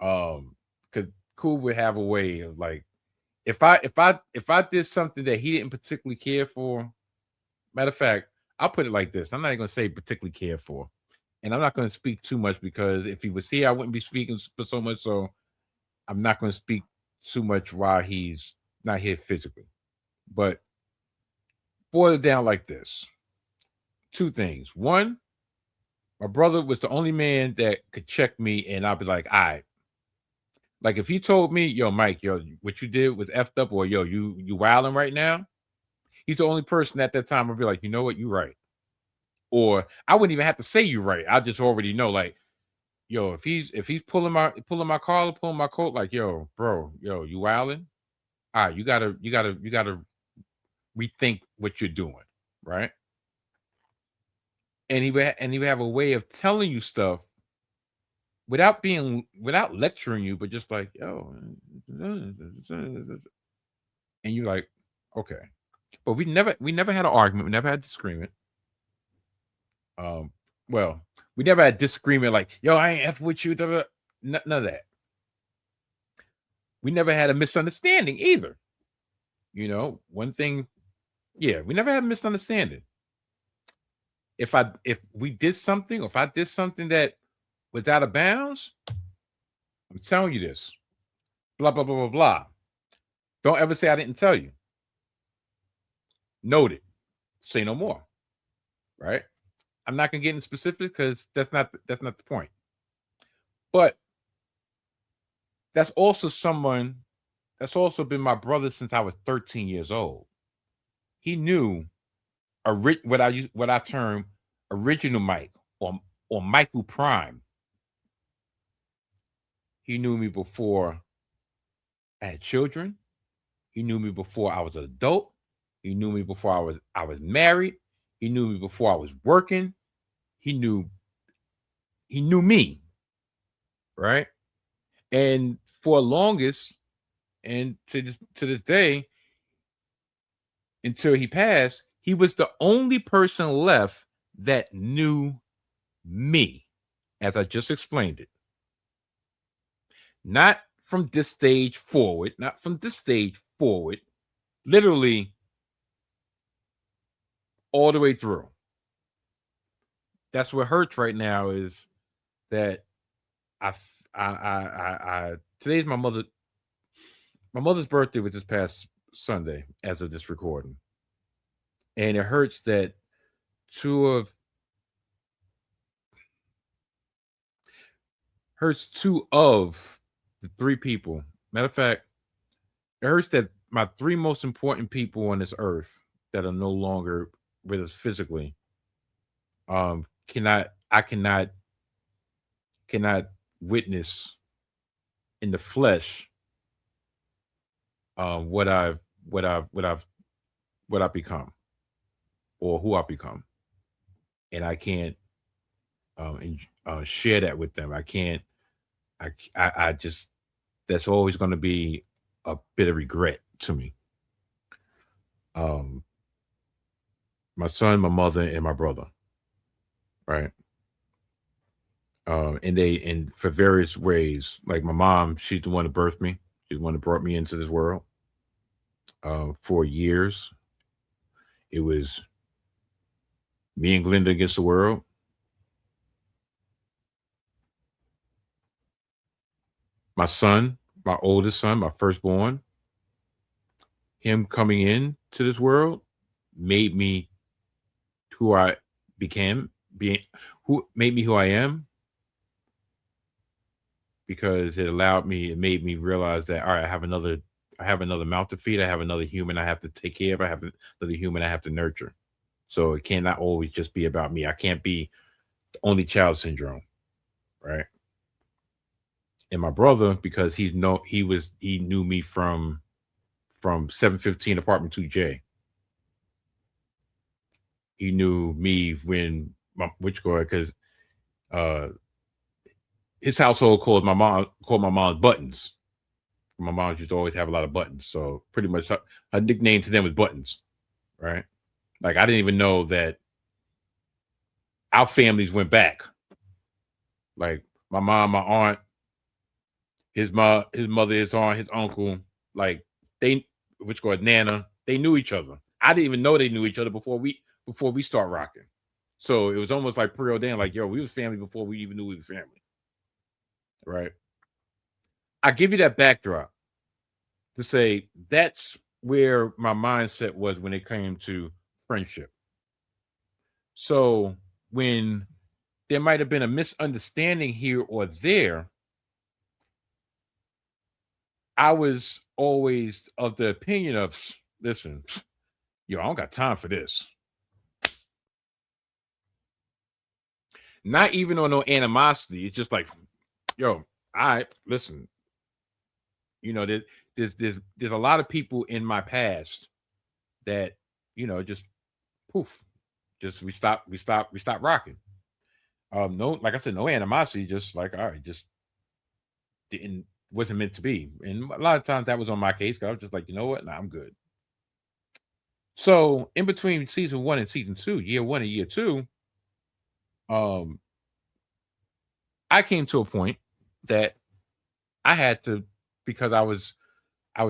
Cause Cool would have a way of like if I did something that he didn't particularly care for, matter of fact, I'll put it like this. I'm not even gonna say particularly care for, and I'm not gonna speak too much because if he was here, I wouldn't be speaking for so much. So I'm not gonna speak too much while he's not here physically. But boil it down like this. Two things. One, my brother was the only man that could check me, and I'll be like, all right. Like if he told me, yo, Mike, yo, what you did was effed up, or yo, you wilding right now. He's the only person at that time I'd be like, you know what, you right. Or I wouldn't even have to say you right. I just already know, like, yo, if he's pulling my collar, pulling my coat, like, yo, bro, yo, you wilding? All right, you gotta rethink what you're doing, right? And he would have a way of telling you stuff without lecturing you, but just like, yo, and you're like, okay. But we never had an argument, we never had a disagreement. Well, we never had disagreement like, yo, I ain't F with you, none of that. We never had a misunderstanding either. You know, one thing, yeah, we never had a misunderstanding. If we did something, or if I did something that was out of bounds, I'm telling you this. Blah, blah, blah, blah, blah. Don't ever say I didn't tell you. Noted. Say no more. Right? I'm not gonna get into specifics because that's not the point. But that's also someone that's also been my brother since I was 13 years old. He knew what I term original Mike or Michael Prime. He knew me before I had children. He knew me before I was an adult. He knew me before I was married. He knew me before I was working. He knew me, right? And for longest, and to this day, until he passed, he was the only person left that knew me, as I just explained it. Not from this stage forward, literally all the way through. That's what hurts right now is that today's my mother's birthday was this past Sunday as of this recording. And it hurts that two of the three people. Matter of fact, it hurts that my three most important people on this earth that are no longer with us physically cannot witness in the flesh what I've become or who I've become, and I can't share that with them. I can't. I just, that's always going to be a bit of regret to me. My son, my mother, and my brother, right? And for various ways, like my mom, she's the one that birthed me. She's the one that brought me into this world. For years, it was me and Glenda against the world. My son, my oldest son, my firstborn, him coming in to this world made me who I became, made me who I am, because it made me realize that, all right, I have another mouth to feed. I have another human I have to take care of. I have another human I have to nurture. So it cannot always just be about me. I can't be the only child syndrome, right? And my brother, because he knew me from 715 apartment 2J. He knew me when because his household called my mom Buttons. My mom used to always have a lot of buttons, so pretty much her nickname to them was Buttons, right? Like I didn't even know that our families went back. Like my mom, my aunt, his mother, his aunt, his uncle, like Nana, they knew each other. I didn't even know they knew each other before we start rocking. So it was almost like preordained, like, yo, we was family before we even knew we was family. Right. I give you that backdrop to say that's where my mindset was when it came to friendship. So when there might have been a misunderstanding here or there, I was always of the opinion of, listen, yo, I don't got time for this. Not even on no animosity. It's just like, yo, all right, listen. You know, there's a lot of people in my past that, you know, just poof, just we stop rocking. No, like I said, no animosity, just like, all right, just wasn't meant to be. And a lot of times that was on my case, because I was just like, you know what? Nah, I'm good. So in between season 1 and season 2, year 1 and year 2, I came to a point that I had to, because I was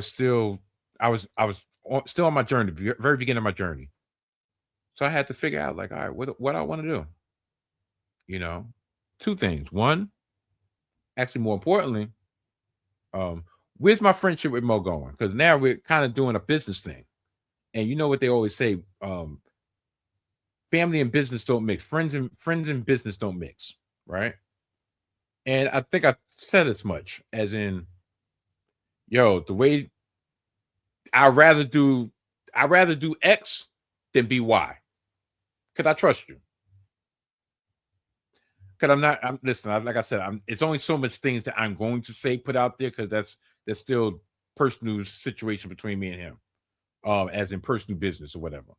still on my journey, very beginning of my journey. So I had to figure out, like, all right, what I want to do. You know, two things. One, actually more importantly, where's my friendship with Mo going? Because now we're kind of doing a business thing. And you know what they always say, family and business don't mix. Friends and business don't mix, right? And I think I said as much as in, yo, the way I'd rather do X than be Y. Because I trust you. Because listen, like I said, it's only so much things that I'm going to say, put out there, because that's still personal situation between me and him, as in personal business or whatever.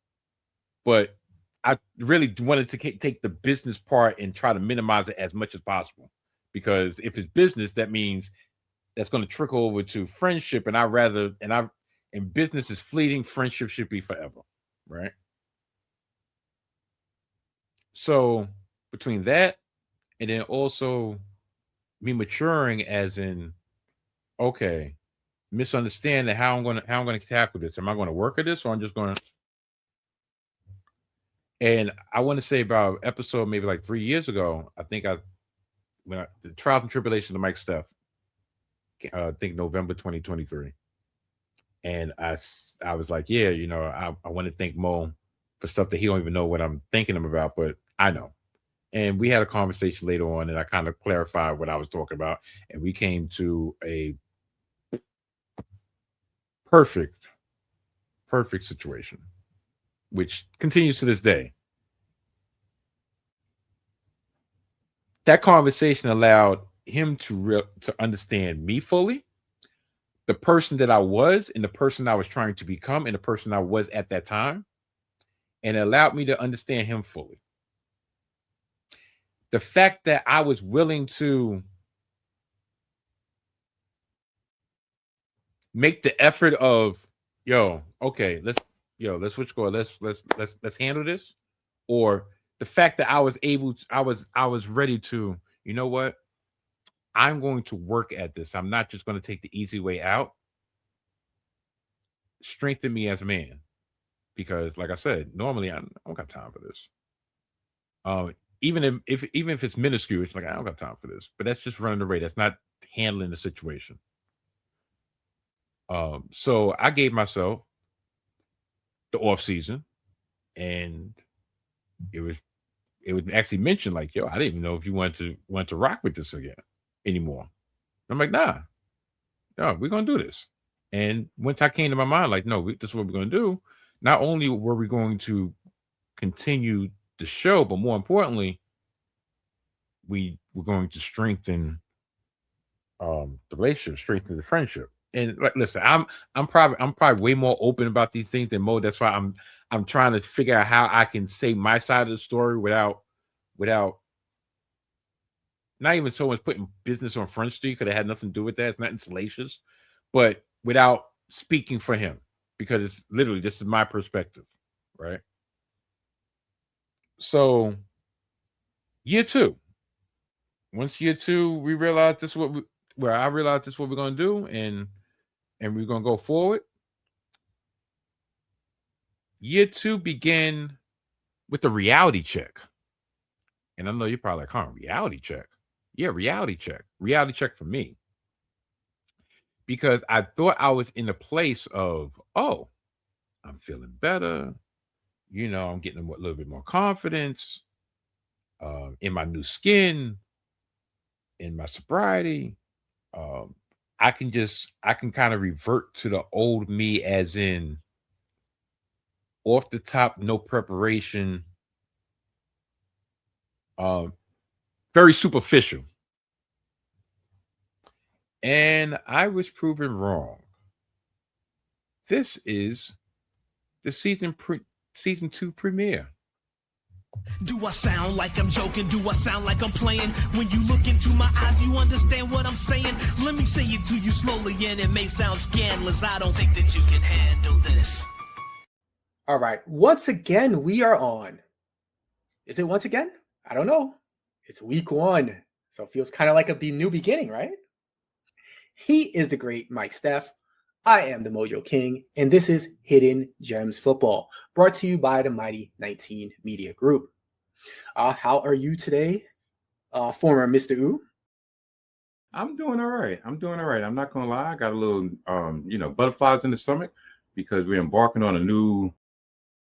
But I really wanted to take the business part and try to minimize it as much as possible, because if it's business, that means that's going to trickle over to friendship, and business is fleeting, friendship should be forever, right? So between that and then also me maturing as in, okay, misunderstanding how I'm gonna tackle this. Am I going to work at this, or I'm just going to? And I want to say about episode maybe like 3 years ago. I think the trials and tribulations of Mike Steph. I think November 2023, and I was like, yeah, I want to thank Mo for stuff that he don't even know what I'm thinking him about, but I know. And we had a conversation later on, and I kind of clarified what I was talking about, and we came to a perfect, perfect situation, which continues to this day. That conversation allowed him to understand me fully, the person that I was, and the person I was trying to become, and the person I was at that time, and it allowed me to understand him fully. The fact that I was willing to make the effort of, okay, let's switch go, let's handle this, or the fact that I was able to, I was ready to, you know what, I'm going to work at this. I'm not just going to take the easy way out. Strengthen me as a man, because like I said, normally I don't got time for this. Even if it's minuscule, it's like I don't got time for this. But that's just running the rate. That's not handling the situation. So I gave myself the off season, and it was actually mentioned like, I didn't even know if you wanted to rock with this again anymore. I'm like, nah, no, we're gonna do this. And once I came to my mind, like, no, this is what we're gonna do. Not only were we going to continue the show, but more importantly, we were going to strengthen the relationship, strengthen the friendship. And like, listen, I'm probably way more open about these things than Mo. That's why I'm trying to figure out how I can say my side of the story without not even so much putting business on Front Street, because it had nothing to do with that. It's nothing salacious, but without speaking for him, because it's literally, this is my perspective, right? So year two, once year two, we realized this is I realized this is what we're going to do, and we're going to go forward. Year two began with a reality check. And I know you're probably like, reality check? Yeah, reality check. Reality check for me. Because I thought I was in a place of, I'm feeling better. I'm getting a little bit more confidence in my new skin, in my sobriety. I can kind of revert to the old me, as in off the top, no preparation, very superficial. And I was proven wrong. This is the season 2 premiere. Do I sound like I'm joking? Do I sound like I'm playing? When you look into my eyes, you understand what I'm saying? Let me say it to you slowly, and it may sound scandalous. I don't think that you can handle this. All right. Once again, we are on. Is it once again? I don't know. It's week 1. So it feels kind of like a new beginning, right? He is the great Mike Steph. I am the Mojo King, and this is Hidden Gems Football, brought to you by the Mighty 19 Media Group. How are you today, former Mr. U? I'm doing all right. I'm not going to lie. I got a little, butterflies in the stomach, because we're embarking on a new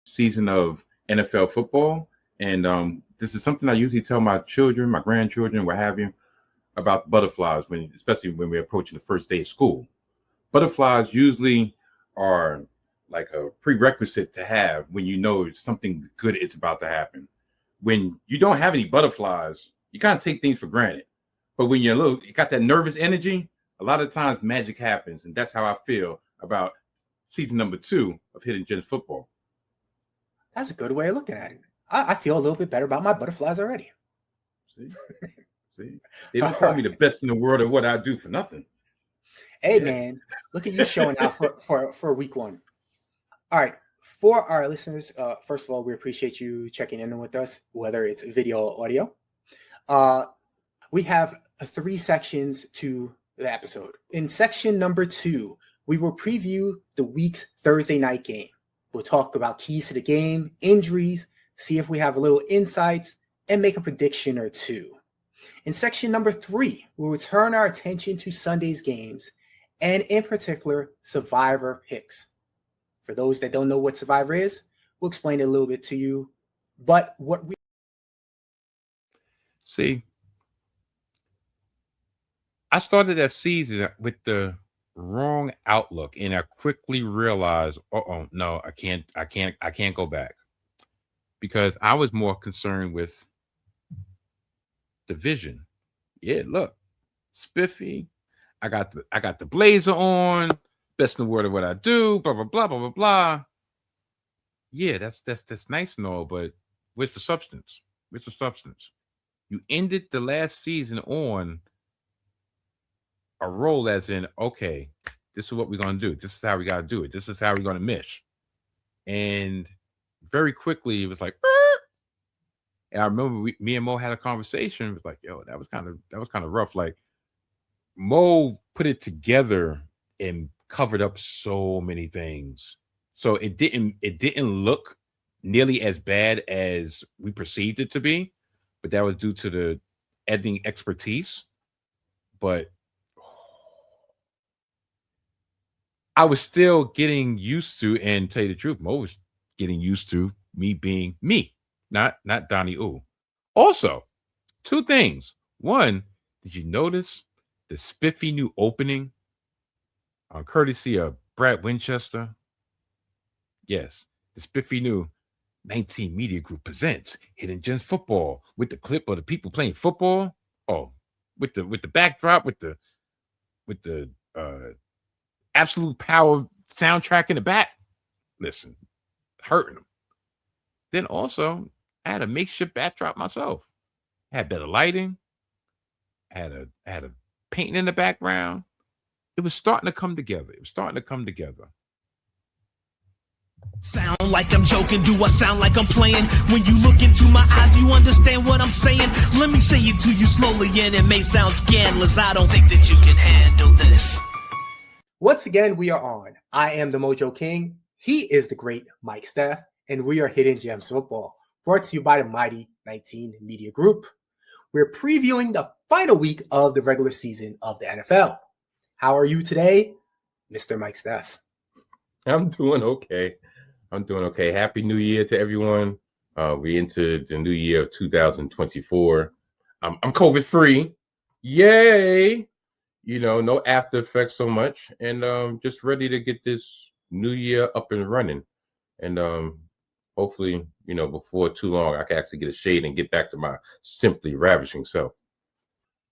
season of NFL football. And this is something I usually tell my children, my grandchildren, what have you, about butterflies, especially when we're approaching the first day of school. Butterflies usually are like a prerequisite to have when you know something good is about to happen. When you don't have any butterflies, you kind of take things for granted. But when you got that nervous energy, a lot of times magic happens. And that's how I feel about season number 2 of Hidden Gems Football. That's a good way of looking at it. I feel a little bit better about my butterflies already. See? They don't call me the best in the world at what I do for nothing. Hey, man, look at you showing out for week 1. All right. For our listeners, first of all, we appreciate you checking in with us, whether it's video or audio. We have 3 sections to the episode. In section number 2, we will preview the week's Thursday night game. We'll talk about keys to the game, injuries, see if we have a little insights, and make a prediction or two. In section number 3, we'll return our attention to Sunday's games, and in particular, Survivor picks. For those that don't know what Survivor is, we'll explain it a little bit to you. But what we see, I started that season with the wrong outlook, and I quickly realized, no, I can't go back, because I was more concerned with division. Yeah, look, spiffy. I got the blazer on. Best in the world of what I do. Blah blah blah blah blah blah. Yeah, that's nice and all, but where's the substance? Where's the substance? You ended the last season on a roll, as in, okay, this is what we're gonna do. This is how we gotta do it. This is how we're gonna mesh. And very quickly, it was like, and I remember me and Mo had a conversation. It was like, yo, that was kind of rough. Like, Mo put it together and covered up so many things, so it didn't look nearly as bad as we perceived it to be. But that was due to the editing expertise. But I was still getting used to, and tell you the truth, Mo was getting used to me being me, not Donnie Ooh. Also, 2 things. One, did you notice the spiffy new opening, courtesy of Brad Winchester? Yes, the spiffy new 19 Media Group presents Hidden Gems Football, with the clip of the people playing football. Oh, with the backdrop, with the absolute power soundtrack in the back. Listen, hurting them. Then also, I had a makeshift backdrop myself. I had better lighting. I had a painting in the background. It was starting to come together. Sound like I'm joking, do I sound like I'm playing? When you look into my eyes, you understand what I'm saying? Let me say it to you slowly, and it may sound scandalous. I don't think that you can handle this. Once again, we are on. I am the Mojo King. He is the great Mike Steph, and we are Hidden Gems Football, brought to you by the mighty 19 Media Group. We're previewing the final week of the regular season of the NFL. How are you today, Mr. Mike Steph? I'm doing okay. Happy New Year to everyone. We into the new year of 2024. I'm COVID free. Yay! No after effects so much, and just ready to get this new year up and running. And hopefully, before too long, I can actually get a shade and get back to my simply ravishing self.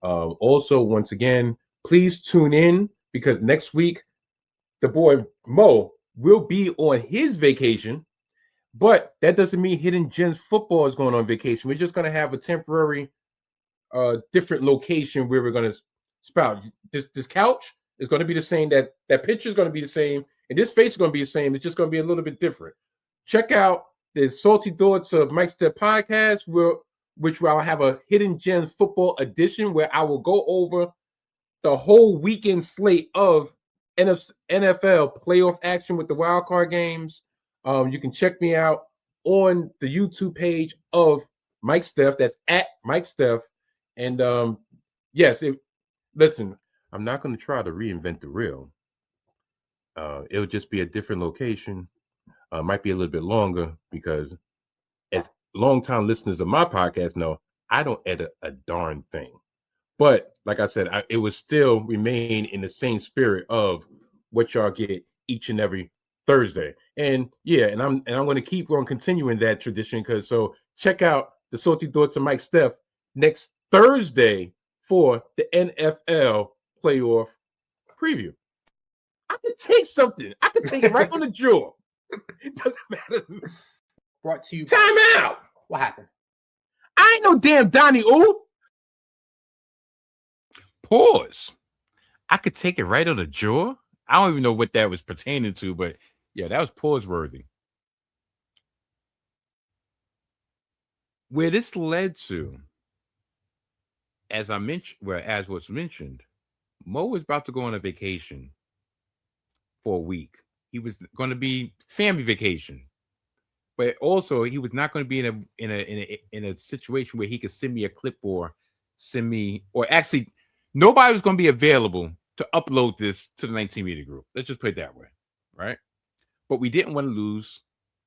Also, once again, please tune in, because next week the boy Mo will be on his vacation, but that doesn't mean Hidden Gems Football is going on vacation. We're just going to have a temporary different location where we're going to spout. This couch is going to be the same. That picture is going to be the same, and this face is going to be the same. It's just going to be a little bit different. Check out the Salty Thoughts of Mike Steph podcast, which I'll have a Hidden Gems Football edition where I will go over the whole weekend slate of NFL playoff action with the wild card games. You can check me out on the YouTube page of Mike Steph. That's at Mike Steph. And listen, I'm not going to try to reinvent the wheel. It'll just be a different location. Might be a little bit longer, because as longtime listeners of my podcast know, I don't edit a darn thing. But like I said, it would still remain in the same spirit of what y'all get each and every Thursday. And yeah, and I'm going to keep on continuing that tradition, because so check out the Salty Thoughts of Mike Steph next Thursday for the NFL playoff preview. I could take something. I could take it right on the jaw. It doesn't matter. Brought to you. Time out. What happened? I ain't no damn Donnie Ooh. Pause. I could take it right on the jaw. I don't even know what that was pertaining to, but yeah, that was pause worthy. Where this led to as I mentioned, well, as was mentioned, Mo was about to go on a vacation for a week. He was going to be family vacation, but also he was not going to be in a situation where he could send me a clip or send me, or actually nobody was going to be available to upload this to the 19 media group. Let's just put it that way, right? But we didn't want to lose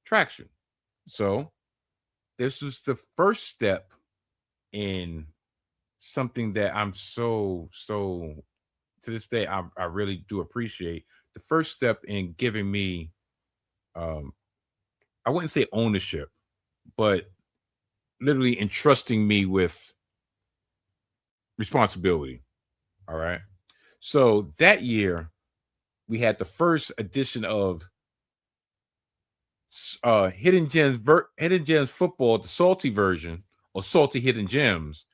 traction. So this is the first step in something that I'm so to this day I really do appreciate. The first step in giving me um I wouldn't say ownership, but literally entrusting me with responsibility. All right. So that year we had the first edition of Hidden Gems football, the salty version, or salty hidden gems.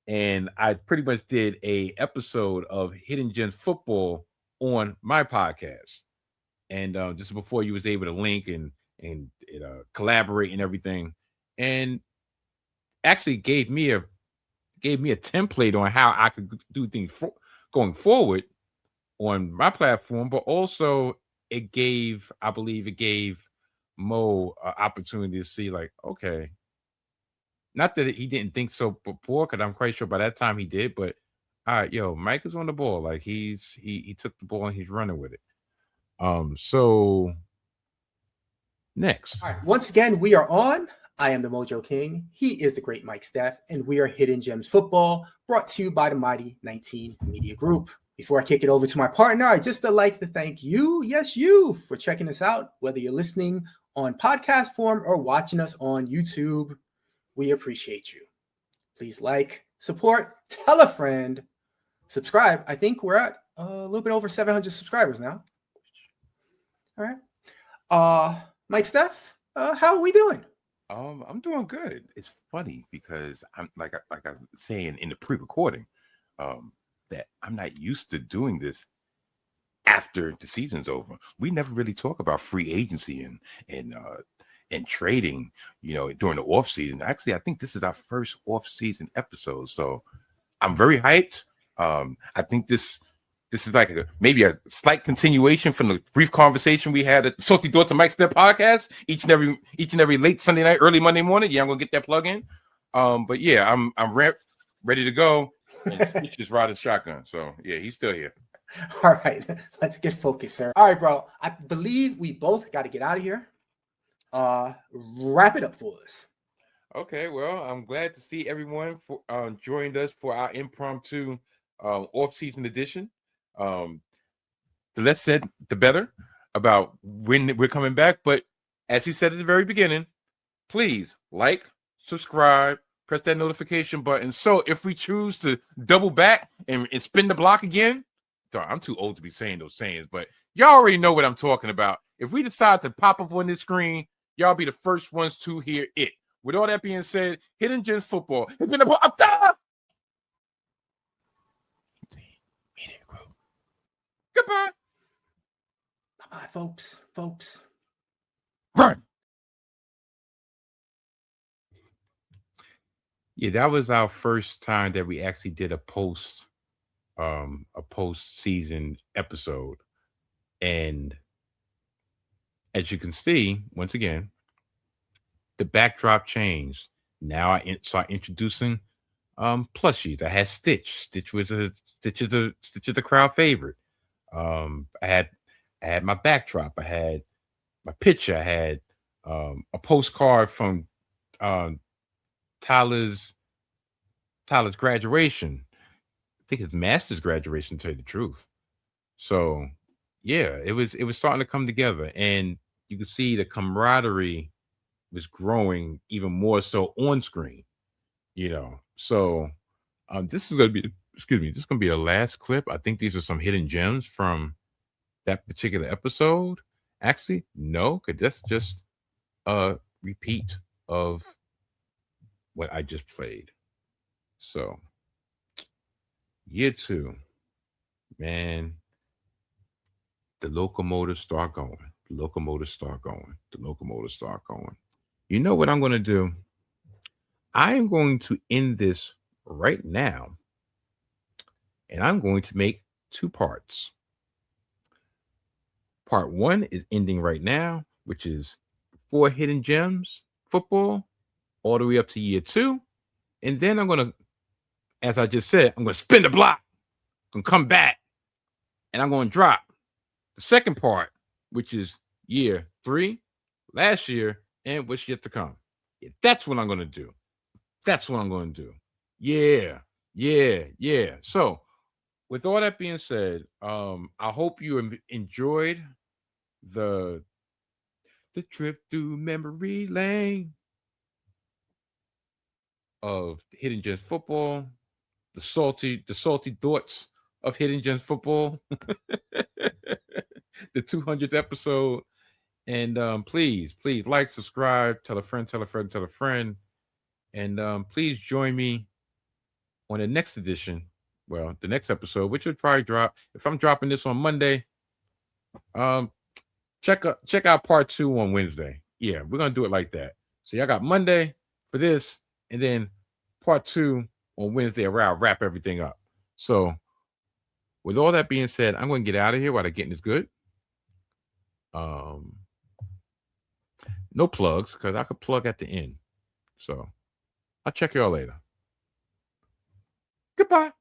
And I pretty much did a episode of Hidden Gems football on my podcast. And this is before you was able to link and collaborate and everything. And actually gave me a template on how I could do things going forward on my platform, but also I believe it gave Mo an opportunity to see, like, okay, not that he didn't think so before, because I'm quite sure by that time he did, but all right, yo, Mike is on the ball. Like he took the ball and he's running with it. So next. All right. Once again, we are on. I am the Mojo King. He is the great Mike Steph, and we are Hidden Gems Football, brought to you by the mighty 19 Media Group. Before I kick it over to my partner, I'd just like to thank you, yes, you, for checking us out, whether you're listening on podcast form or watching us on YouTube. We appreciate you. Please like, support, tell a friend, subscribe. I think we're at a little bit over 700 subscribers now. All right. Mike Steph, how are we doing? I'm doing good. It's funny because I'm like I was saying in the pre-recording, that I'm not used to doing this after the season's over. We never really talk about free agency and trading, during the off season. Actually, I think this is our first off season episode, so I'm very hyped. I think this is like maybe a slight continuation from the brief conversation we had at the Salty Daughter Mike Steph podcast each and every late Sunday night, early Monday morning. Yeah, I'm gonna get that plug in. But yeah, I'm ready to go. And Stitch is riding shotgun, so yeah, he's still here. All right, let's get focused, sir. All right, bro. I believe we both got to get out of here. Wrap it up for us. Okay, well, I'm glad to see everyone for joined us for our impromptu off-season edition. The less said, the better about when we're coming back. But as you said at the very beginning, please like, subscribe, press that notification button. So if we choose to double back and spin the block again, I'm too old to be saying those sayings, but y'all already know what I'm talking about. If we decide to pop up on this screen, y'all be the first ones to hear it. With all that being said, Hidden Gems Football has been Goodbye. Bye-bye, folks. Run. Yeah, that was our first time that we actually did a post-season episode. And as you can see, once again, the backdrop changed. Now I start introducing plushies. I had Stitch. Stitch is a crowd favorite. I had my backdrop. I had my picture. I had a postcard from Tyler's graduation. I think his master's graduation, to tell you the truth. So yeah, it was starting to come together, and you could see the camaraderie was growing even more so on screen. So this is gonna be the last clip. I think these are some hidden gems from that particular episode. Actually, no, because that's just a repeat of what I just played. So year 2, man, the locomotives start going. You know what I'm going to do? I am going to end this right now and I'm going to make 2 parts. Part 1 is ending right now, which is 4 hidden gems football all the way up to year 2. And then I'm going to, as I just said, I'm going to spin the block. I'm going to come back and I'm going to drop the second part, which is year 3, last year, and what's yet to come. Yeah, that's what I'm going to do. That's what I'm going to do. Yeah. So, with all that being said, I hope you enjoyed the trip through memory lane of Hidden Gems football, the salty thoughts of Hidden Gems football, the 200th episode. And please like, subscribe, tell a friend, and please join me on the next edition. Well, the next episode, which will probably drop. If I'm dropping this on Monday, check out part 2 on Wednesday. Yeah, we're gonna do it like that. So y'all got Monday for this, and then part 2 on Wednesday where I'll wrap everything up. So with all that being said, I'm gonna get out of here while the getting is good. No plugs, because I could plug at the end. So I'll check y'all later. Goodbye.